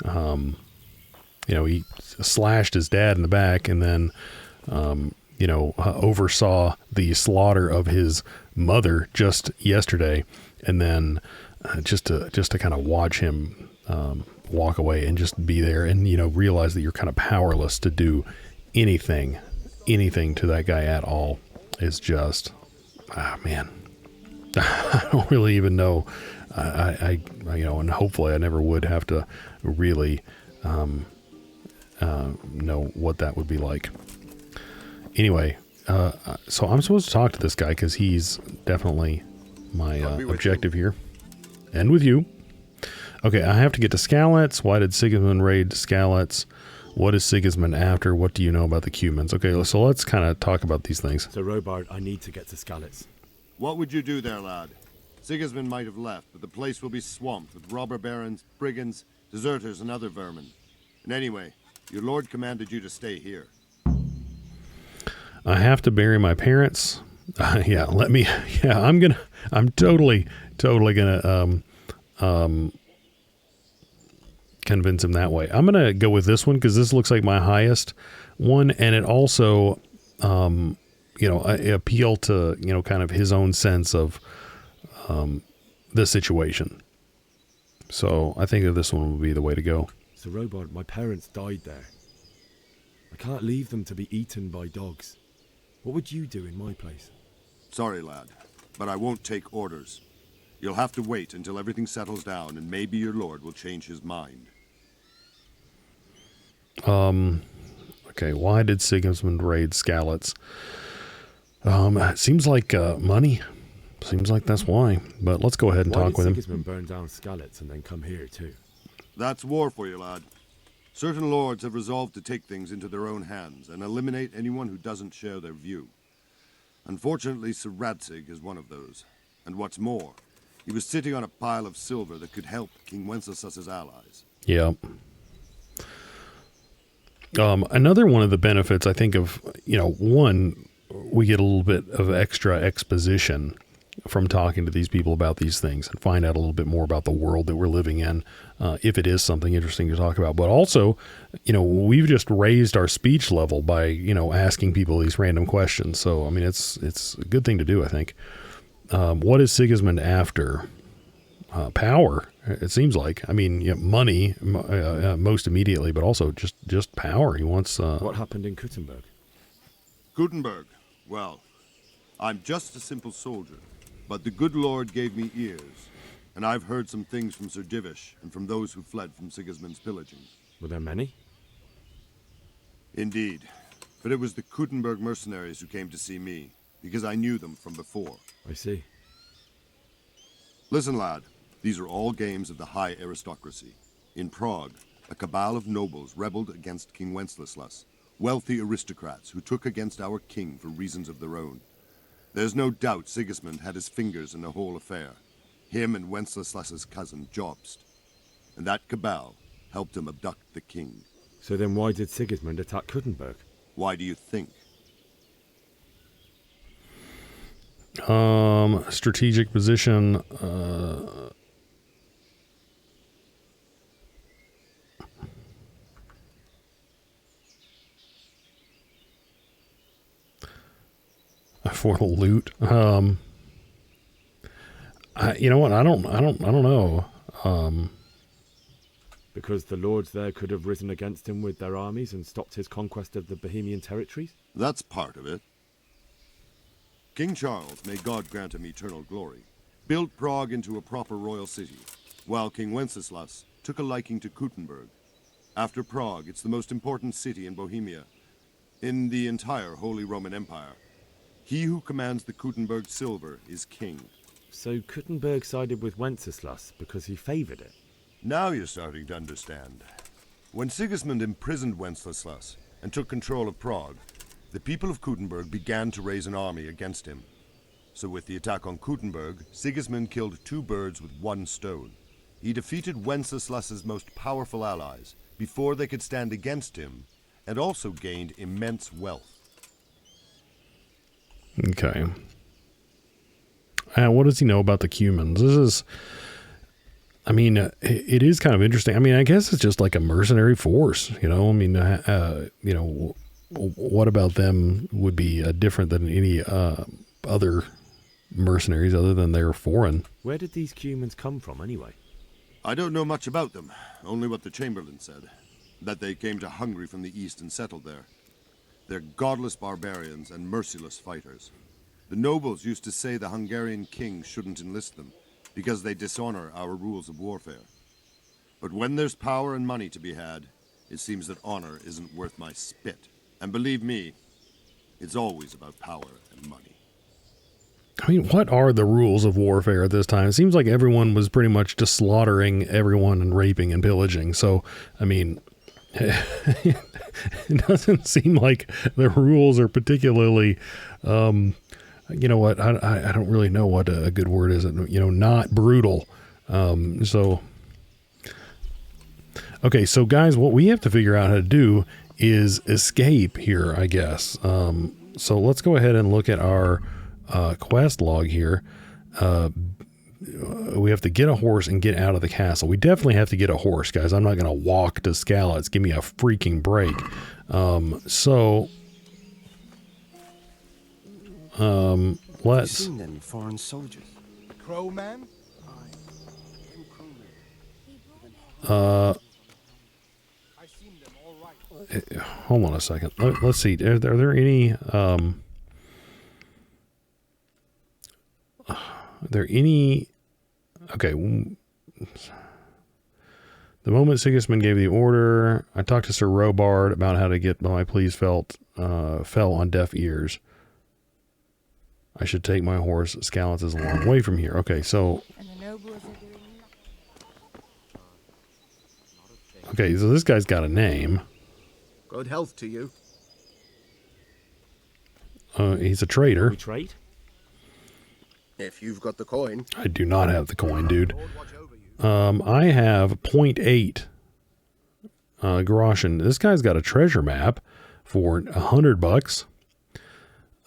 you know, he slashed his dad in the back and then, you know, oversaw the slaughter of his mother just yesterday. And then just to kind of watch him walk away and just be there and, you know, realize that you're kind of powerless to do anything to that guy at all is just, man, I don't really even know. I you know, and hopefully I never would have to really know what that would be like. Anyway, so I'm supposed to talk to this guy because he's definitely my objective here. And with you. Okay, I have to get to Skalitz. Why did Sigismund raid Skalitz? What is Sigismund after? What do you know about the Cumans? Okay, so let's kind of talk about these things. So, Robard, I need to get to Skalitz. What would you do there, lad? Sigismund might have left, but the place will be swamped with robber barons, brigands, deserters, and other vermin. And anyway, your lord commanded you to stay here. I have to bury my parents. Yeah, I'm totally gonna convince him that way. I'm gonna go with this one because this looks like my highest one, and it also, you know, appeal to, you know, kind of his own sense of the situation. So I think that this one will be the way to go. So, Robard, my parents died there. I can't leave them to be eaten by dogs. What would you do in my place? Sorry, lad, but I won't take orders. You'll have to wait until everything settles down, and maybe your lord will change his mind. Okay, why did Sigismund raid Skalitz? It seems like money. Seems like that's why. But let's go ahead and talk with him. Why did Sigismund burn down Skalitz and then come here too? That's war for you, lad. Certain lords have resolved to take things into their own hands and eliminate anyone who doesn't share their view. Unfortunately, Sir Radzig is one of those. And what's more, he was sitting on a pile of silver that could help King Wenceslas's allies. Yeah. Another one of the benefits, I think, of, you know, one, we get a little bit of extra exposition from talking to these people about these things and find out a little bit more about the world that we're living in, if it is something interesting to talk about. But also, you know, we've just raised our speech level by, you know, asking people these random questions. So, I mean, it's a good thing to do, I think. What is Sigismund after? Power, it seems like. I mean, you know, money most immediately, but also just power. He wants... What happened in Kuttenberg? Kuttenberg? Well, I'm just a simple soldier, but the good Lord gave me ears, and I've heard some things from Sir Divish and from those who fled from Sigismund's pillaging. Were there many? Indeed, but it was the Kuttenberg mercenaries who came to see me, because I knew them from before. I see. Listen, lad. These are all games of the high aristocracy. In Prague, a cabal of nobles rebelled against King Wenceslas, wealthy aristocrats who took against our king for reasons of their own. There's no doubt Sigismund had his fingers in the whole affair. Him and Wenceslas's cousin, Jobst. And that cabal helped him abduct the king. So then why did Sigismund attack Kuttenberg? Why do you think? Strategic position, for the loot. You know what? I don't know. Because the lords there could have risen against him with their armies and stopped his conquest of the Bohemian territories? That's part of it. King Charles, may God grant him eternal glory, built Prague into a proper royal city, while King Wenceslas took a liking to Kuttenberg. After Prague, it's the most important city in Bohemia, in the entire Holy Roman Empire. He who commands the Kuttenberg silver is king. So Kuttenberg sided with Wenceslas because he favored it? Now you're starting to understand. When Sigismund imprisoned Wenceslas and took control of Prague, the people of Kuttenberg began to raise an army against him. So with the attack on Kuttenberg, Sigismund killed 2 birds with 1 stone. He defeated Wenceslas's most powerful allies before they could stand against him, and also gained immense wealth. Okay. What does he know about the Cumans? This is, I mean, it is kind of interesting. I mean, I guess it's just like a mercenary force, you know? I mean, you know, what about them would be different than any other mercenaries other than they're foreign? Where did these Cumans come from, anyway? I don't know much about them, only what the Chamberlain said, that they came to Hungary from the east and settled there. They're godless barbarians and merciless fighters. The nobles used to say the Hungarian king shouldn't enlist them, because they dishonor our rules of warfare. But when there's power and money to be had, it seems that honor isn't worth my spit. And believe me, it's always about power and money. I mean, what are the rules of warfare at this time? It seems like everyone was pretty much just slaughtering everyone and raping and pillaging. So, I mean, it doesn't seem like the rules are particularly, you know what, I don't really know what a good word is, you know, not brutal. So, okay, so guys, what we have to figure out how to do is escape here, I guess. So let's go ahead and look at our quest log here. We have to get a horse and get out of the castle. We definitely have to get a horse, guys. I'm not going to walk to Skalitz. Give me a freaking break. Let's... seen them foreign soldiers? Crow man? Hold on a second. Let's see. Are there any... Are there any... Okay. The moment Sigismund gave the order, I talked to Sir Robard about how to get my pleas fell on deaf ears. I should take my horse. Skalitz is a long way from here. Okay, so... Okay, so this guy's got a name. Good health to you. He's a traitor. We trade? If you've got the coin. I do not have the coin, dude. I have 0.8 groschen. This guy's got a treasure map for $100.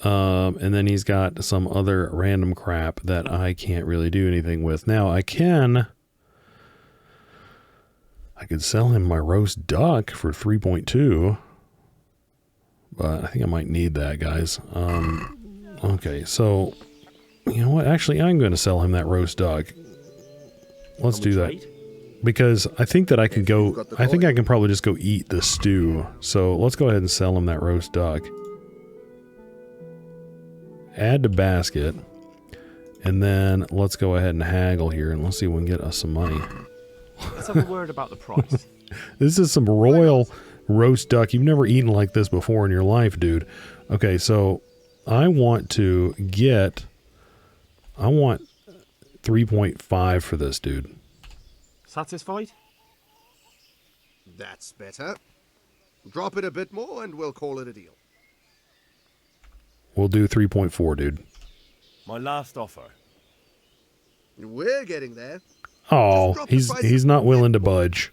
And then he's got some other random crap that I can't really do anything with. Now I could sell him my roast duck for 3.2, but I think I might need that, guys. Okay, so you know what? Actually, I'm going to sell him that roast duck. Let's do that. Because I think that I can go... I think I can probably just go eat the stew. So let's go ahead and sell him that roast duck. Add to basket. And then let's go ahead and haggle here. And let's see if we can get us some money. Let's have a word about the price. This is some royal roast duck. You've never eaten like this before in your life, dude. Okay, so I want to get... I want 3.5 for this, dude. Satisfied? That's better. Drop it a bit more and we'll call it a deal. We'll do 3.4, dude. My last offer. We're getting there. Oh, he's not willing to budge.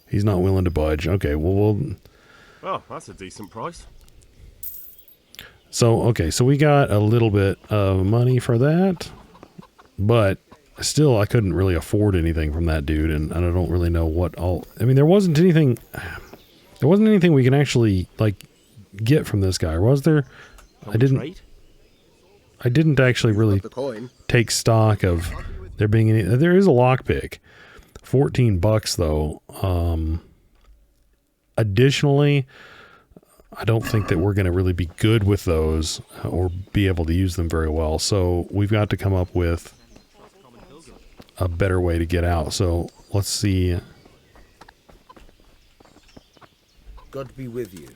He's not willing to budge. Okay, well, Well, that's a decent price. So, okay, so we got a little bit of money for that, but still I couldn't really afford anything from that dude, and I don't really know what all... I mean, there wasn't anything we can actually, like, get from this guy, was there? I didn't actually really take stock of there being any... There is a lockpick. $14 though. Additionally, I don't think that we're going to really be good with those or be able to use them very well. So we've got to come up with a better way to get out. So let's see. God be with you.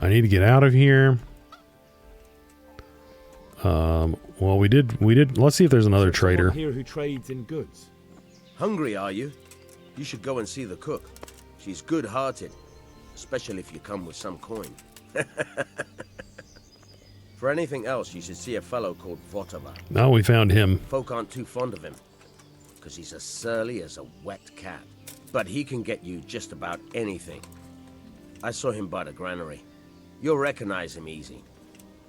I need to get out of here. Well, we did. Let's see if there's another trader here who trades in goods. Hungry, are you? You should go and see the cook. She's good-hearted, especially if you come with some coin. For anything else, you should see a fellow called Votava. No, we found him. Folk aren't too fond of him, because he's as surly as a wet cat. But he can get you just about anything. I saw him by the granary. You'll recognize him easy.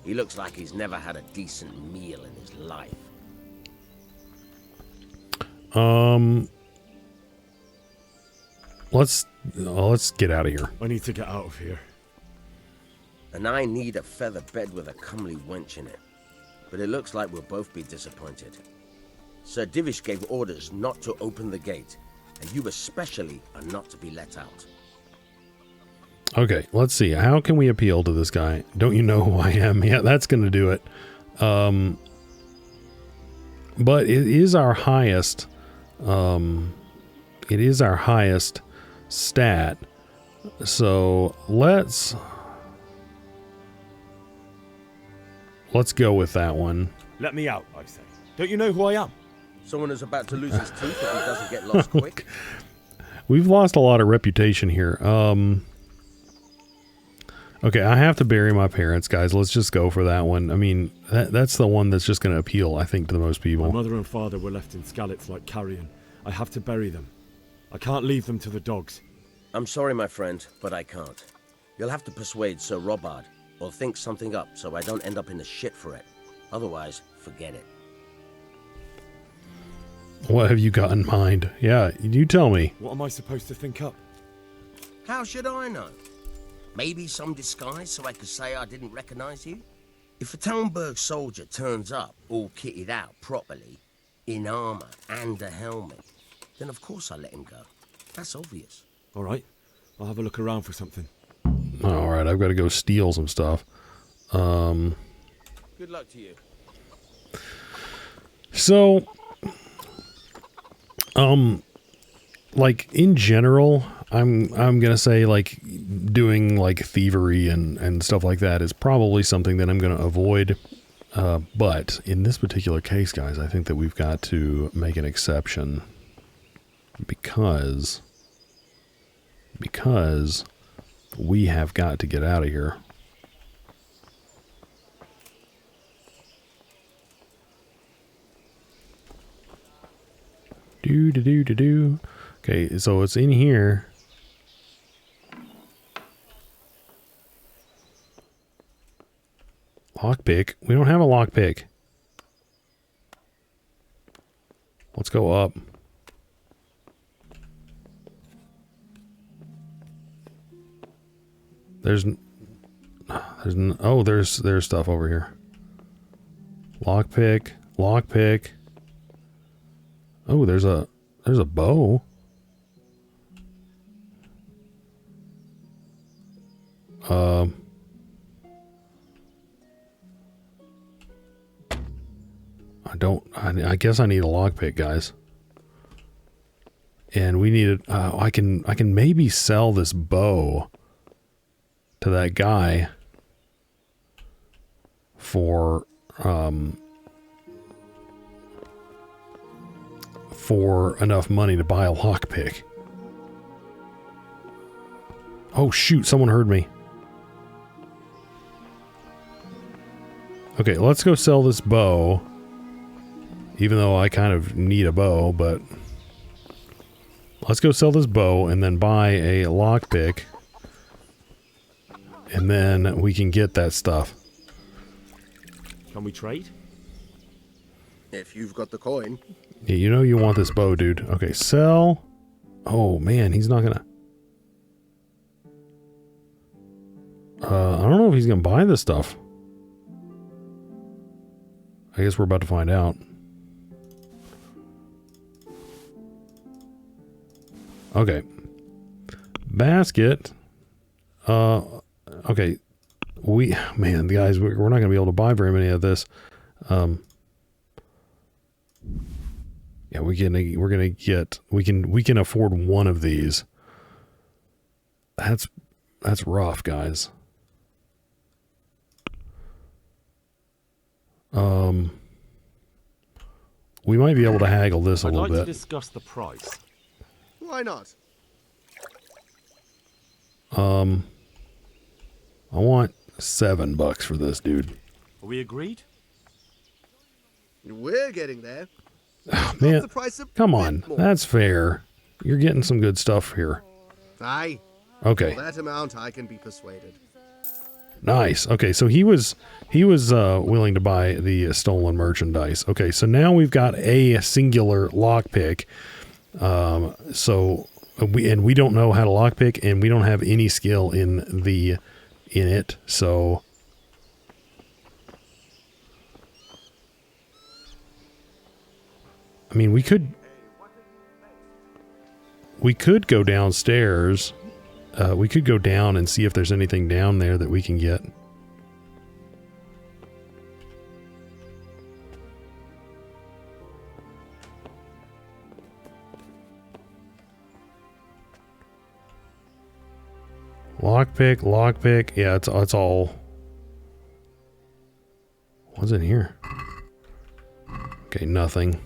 He looks like he's never had a decent meal in his life. Let's get out of here. I need to get out of here. And I need a feather bed with a comely wench in it. But it looks like we'll both be disappointed. Sir Divish gave orders not to open the gate, and you especially are not to be let out. Okay, let's see. How can we appeal to this guy? Don't you know who I am? Yeah, that's going to do it. But it is our highest. It is our highest stat. So let's go with that one. Let me out, I say. Don't you know who I am? Someone who's about to lose his tooth if he doesn't get lost quick. We've lost a lot of reputation here. Okay, I have to bury my parents, guys. Let's just go for that one. I mean, that's the one that's just going to appeal, I think, to the most people. My mother and father were left in Skalitz like carrion. I have to bury them. I can't leave them to the dogs. I'm sorry, my friend, but I can't. You'll have to persuade Sir Robard, or think something up so I don't end up in the shit for it. Otherwise, forget it. What have you got in mind? Yeah, you tell me. What am I supposed to think up? How should I know? Maybe some disguise so I could say I didn't recognize you? If a Talmberg soldier turns up all kitted out properly, in armor and a helmet, then of course I let him go. That's obvious. All right, I'll have a look around for something. All right, I've got to go steal some stuff. Good luck to you. So, like in general, I'm gonna say like doing like thievery and stuff like that is probably something that I'm gonna avoid. But in this particular case, guys, I think that we've got to make an exception because we have got to get out of here. Do. Okay, so it's in here. Lockpick? We don't have a lockpick. Let's go up. There's stuff over here. Lockpick. Oh, there's a bow. I guess I need a lockpick, guys. And we need I can maybe sell this bow to that guy for enough money to buy a lockpick. Oh shoot, someone heard me. Okay, let's go sell this bow. Even though I kind of need a bow, but let's go sell this bow and then buy a lockpick. And then we can get that stuff. Can we trade? If you've got the coin. Yeah, you know you want this bow, dude. Okay, sell. Oh, man, he's not gonna... I don't know if he's gonna buy this stuff. I guess we're about to find out. Okay. Basket. Okay. Man, guys, we're not going to be able to buy very many of this. Yeah, we can afford one of these. That's rough, guys. We might be able to haggle this a little bit. I'd like to discuss the price. Why not? I want $7 for this, dude. Are we agreed? We're getting there. Man, the price a come bit on. more. That's fair. You're getting some good stuff here. Aye. Okay. For that amount, I can be persuaded. Nice. Okay, so he was willing to buy the stolen merchandise. Okay, so now we've got a singular lockpick. So we don't know how to lockpick, and we don't have any skill in it. So I mean, we could go downstairs. We could go down and see if there's anything down there that we can get. Lockpick. Yeah, it's all. What's in here? Okay, nothing.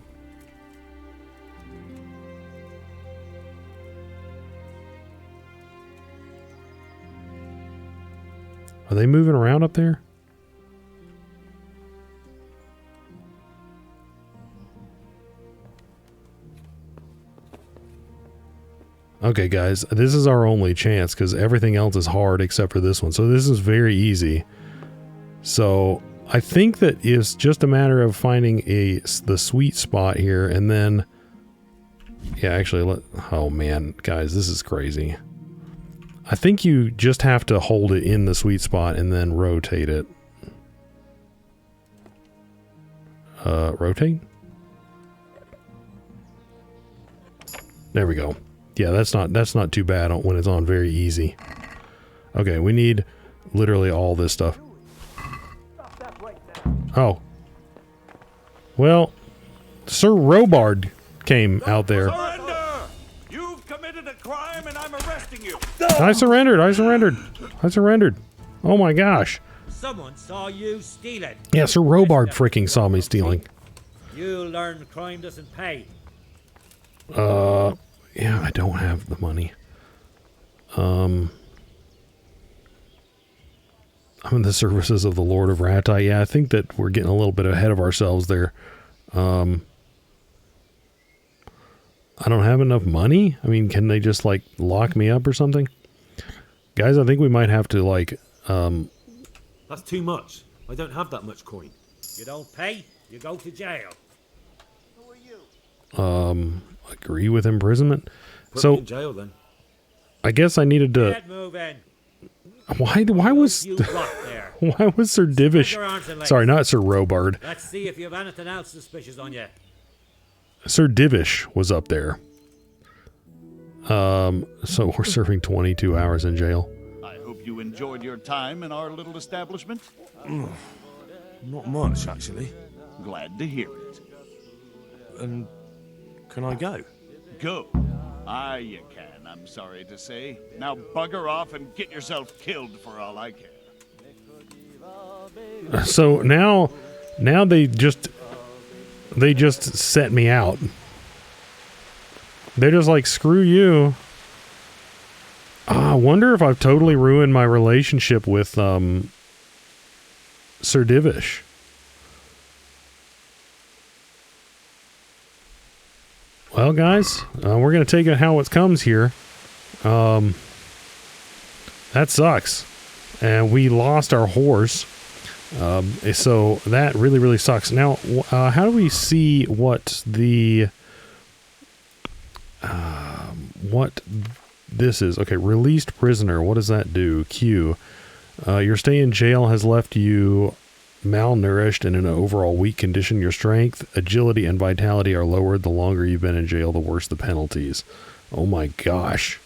Are they moving around up there? Okay, guys, this is our only chance because everything else is hard except for this one. So this is very easy. So I think that it's just a matter of finding the sweet spot here, and then yeah, actually, oh man, guys, this is crazy. I think you just have to hold it in the sweet spot and then rotate it. Rotate? There we go. Yeah, that's not too bad when it's on very easy. Okay, we need literally all this stuff. Oh. Well, Sir Robard came out there. Surrender! You've committed a crime and I'm arresting you. I surrendered. Oh my gosh. Someone saw you stealing. Yeah, Sir Robard freaking saw me stealing. You learn crime doesn't pay. Yeah, I don't have the money. I'm in the services of the Lord of Ratai. Yeah, I think that we're getting a little bit ahead of ourselves there. I don't have enough money? I mean, can they just, like, lock me up or something? Guys, I think we might have to, like, That's too much. I don't have that much coin. You don't pay, you go to jail. agree with imprisonment. Put So me in jail then. I guess I needed to. Get moving. Why was You rot there. why was Sir Divish? Spread your arms and legs. Sorry, not Sir Robard. Let's see if you have anything else suspicious on you. Sir Divish was up there. So we're serving 22 hours in jail. I hope you enjoyed your time in our little establishment. Not much, actually. Glad to hear it. And can I go? Go. Aye, you can, I'm sorry to say. Now bugger off and get yourself killed for all I care. So now they just set me out. They're just like, screw you. I wonder if I've totally ruined my relationship with Sir Divish. Well, guys, we're going to take it how it comes here. That sucks. And we lost our horse. So that really, really sucks. Now, how do we see what this is? Okay, released prisoner. What does that do? Q. Your stay in jail has left you malnourished and in an overall weak condition. Your strength, agility, and vitality are lowered. The longer you've been in jail, the worse the penalties. Oh my gosh.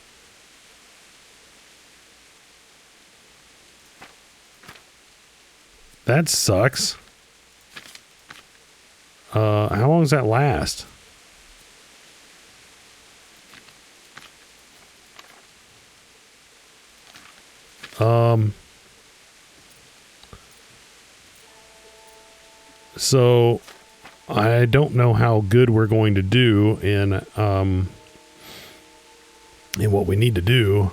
That sucks. How long does that last? So I don't know how good we're going to do in what we need to do.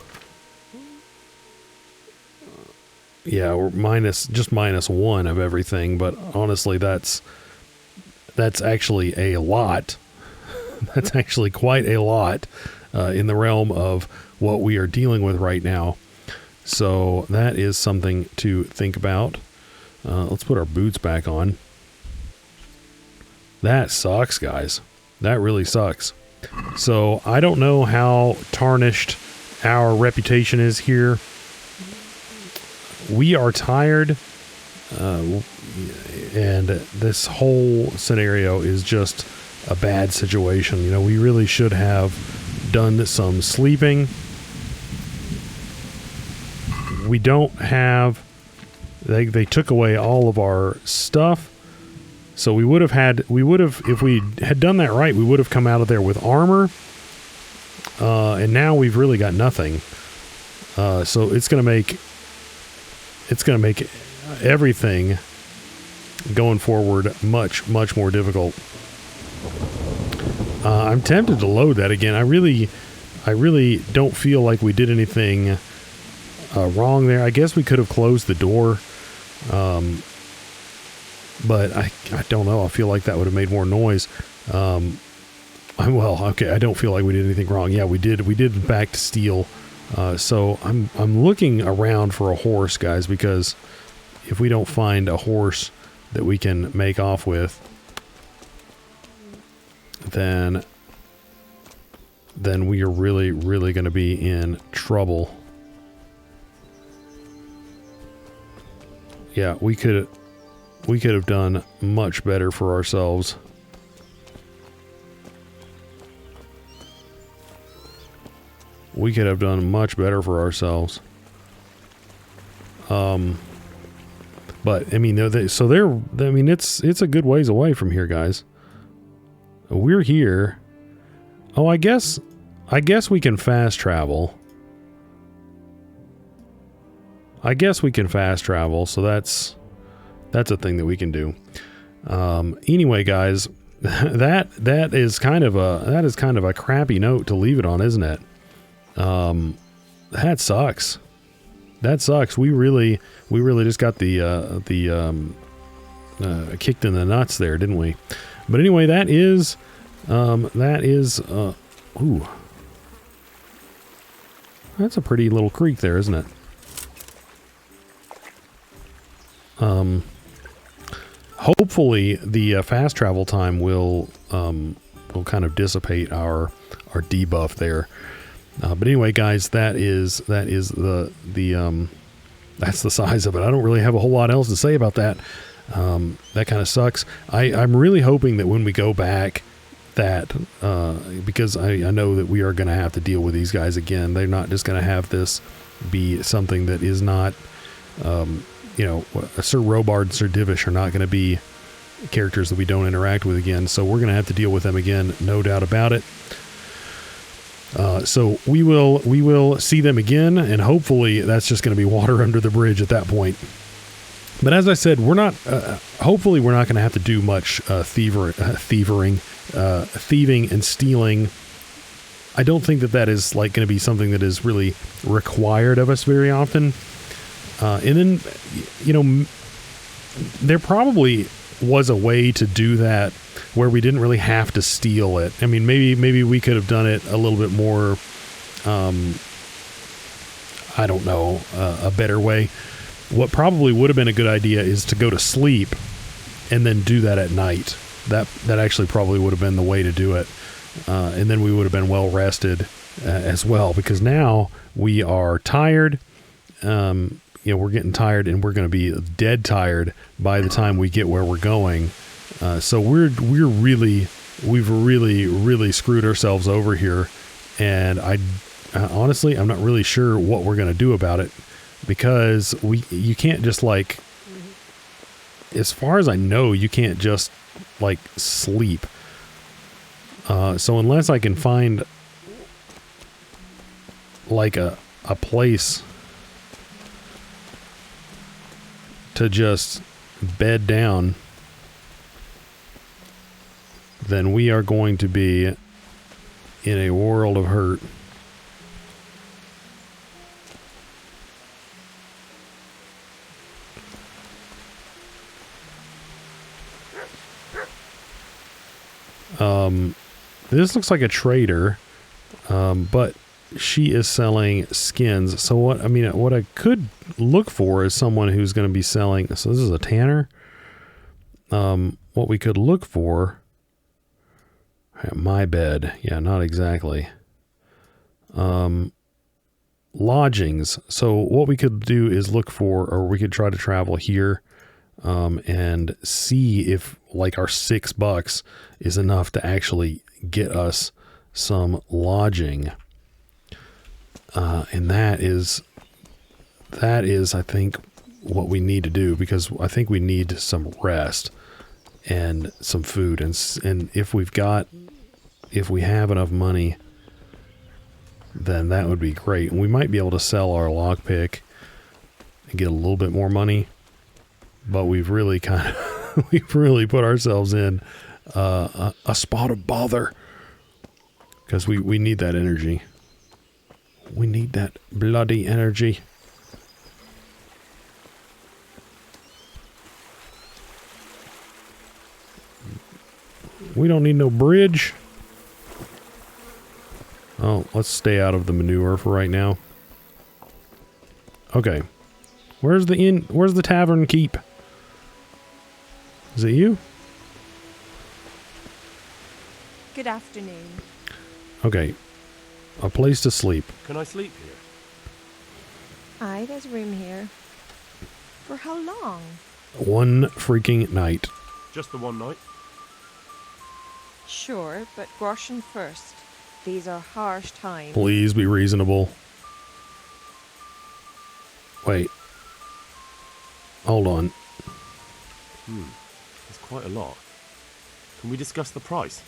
Yeah, we're just minus one of everything, but honestly, that's actually a lot. That's actually quite a lot in the realm of what we are dealing with right now. So that is something to think about. Let's put our boots back on. That sucks, guys. That really sucks. So I don't know how tarnished our reputation is here. We are tired, and this whole scenario is just a bad situation. You know, we really should have done some sleeping. We don't have... They took away all of our stuff. So we would have, if we had done that right, we would have come out of there with armor. And now we've really got nothing. So it's going to make everything going forward much, much more difficult. I'm tempted to load that again. I really don't feel like we did anything wrong there. I guess we could have closed the door. But I don't know. I feel like that would have made more noise. Okay, I don't feel like we did anything wrong. Yeah, we did in fact steal. So I'm looking around for a horse, guys, because if we don't find a horse that we can make off with, then we are really, really going to be in trouble. Yeah, we could have done much better for ourselves. We could have done much better for ourselves. But I mean, it's a good ways away from here, guys. We're here. Oh, I guess we can fast travel. So that's a thing that we can do. Anyway, guys, that is kind of a crappy note to leave it on, isn't it? That sucks. We really just got the kicked in the nuts there, didn't we? But anyway, that is ooh. That's a pretty little creek there, isn't it? Hopefully the fast travel time will kind of dissipate our debuff there. But anyway, guys, that's the size of it. I don't really have a whole lot else to say about that. That kind of sucks. I'm really hoping that when we go back, because I know that we are going to have to deal with these guys again. They're not just going to have this be something that is not, Sir Robard and Sir Divish are not going to be characters that we don't interact with again. So we're going to have to deal with them again, no doubt about it. So we will see them again, and hopefully that's just going to be water under the bridge at that point. But as I said, hopefully we're not going to have to do much thieving and stealing. I don't think that is like going to be something that is really required of us very often. And then, there probably was a way to do that where we didn't really have to steal it. I mean, maybe we could have done it a little bit more, I don't know, a better way. What probably would have been a good idea is to go to sleep and then do that at night. That actually probably would have been the way to do it. And then we would have been well rested as well, because now we are tired. We're getting tired, and we're going to be dead tired by the time we get where we're going. So we've really screwed ourselves over here. And honestly, I'm not really sure what we're going to do about it, because you can't just like, as far as I know, you can't just like sleep. So unless I can find like a place to just bed down, then we are going to be in a world of hurt. This looks like a trader, but she is selling skins. So what I could look for is someone who's going to be selling. So this is a tanner. What we could look for, my bed. Yeah, not exactly. Lodgings. So what we could do is look for, or we could try to travel here, and see if like our $6 is enough to actually get us some lodging. And that is, I think, what we need to do, because I think we need some rest and some food. And if we have enough money, then that would be great. And we might be able to sell our lockpick and get a little bit more money, but we've really we've really put ourselves in a spot of bother, because we need that energy. We need that bloody energy. We don't need no bridge. Oh, let's stay out of the manure for right now. Okay. Where's the inn? Where's the tavern keep? Is it you? Good afternoon. Okay. A place to sleep. Can I sleep here? Aye, there's room here. For how long? One freaking night. Just the one night? Sure, but groschen first. These are harsh times. Please be reasonable. Wait. Hold on. That's quite a lot. Can we discuss the price?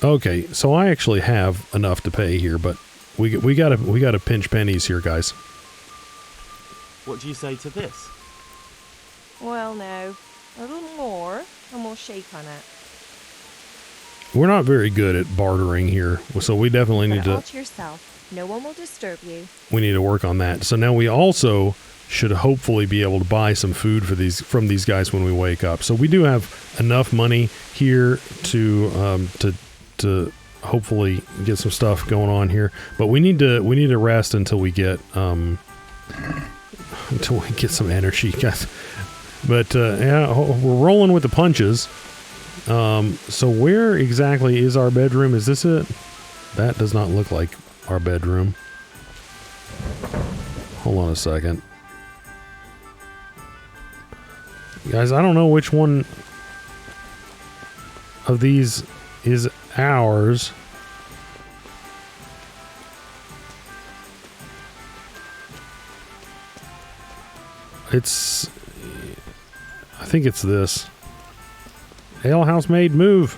Okay, so I actually have enough to pay here, but we gotta pinch pennies here, guys. What do you say to this? Well, now, a little more, and we'll shake on it. We're not very good at bartering here, so we definitely need Put it all to. to yourself. No one will disturb you. We need to work on that. So now we also should hopefully be able to buy some food from these guys when we wake up. So we do have enough money here to hopefully get some stuff going on here. But we need to rest until we get some energy, guys. But yeah, we're rolling with the punches. So where exactly is our bedroom? Is this it? That does not look like our bedroom. Hold on a second. Guys, I don't know which one of these is ours. I think it's this. Ale housemaid, move.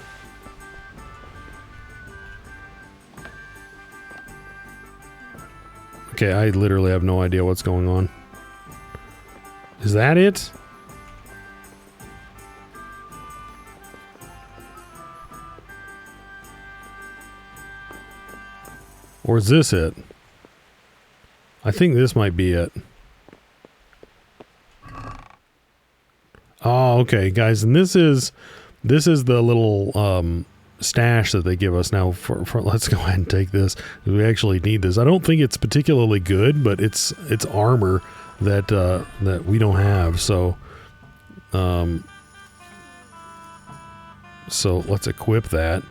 Okay, I literally have no idea what's going on. Is that it? Or is this it? I think this might be it. Oh, okay, guys, and this is the little stash that they give us now. For let's go ahead and take this, because we actually need this. I don't think it's particularly good, but it's armor that we don't have. So so let's equip that,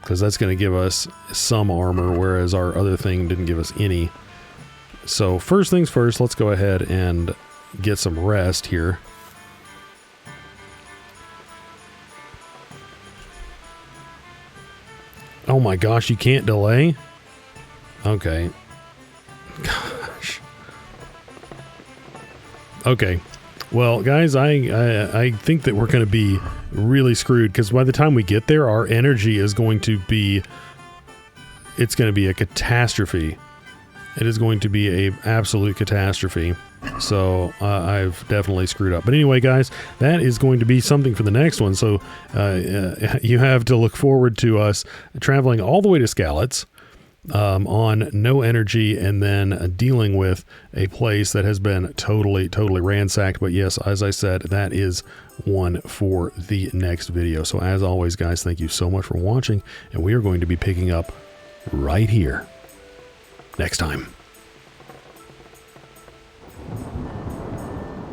because that's going to give us some armor, whereas our other thing didn't give us any. So first things first, let's go ahead and get some rest here. Oh my gosh, you can't delay? Okay. Gosh. Okay. Well, guys, I think that we're going to be really screwed, because by the time we get there, our energy is going to be... It's going to be a catastrophe. It is going to be a absolute catastrophe. So I've definitely screwed up. But anyway, guys, that is going to be something for the next one. So you have to look forward to us traveling all the way to Skalitz on no energy, and then dealing with a place that has been totally ransacked. But yes, as I said, that is one for the next video. So as always, guys, thank you so much for watching, and we are going to be picking up right here next time.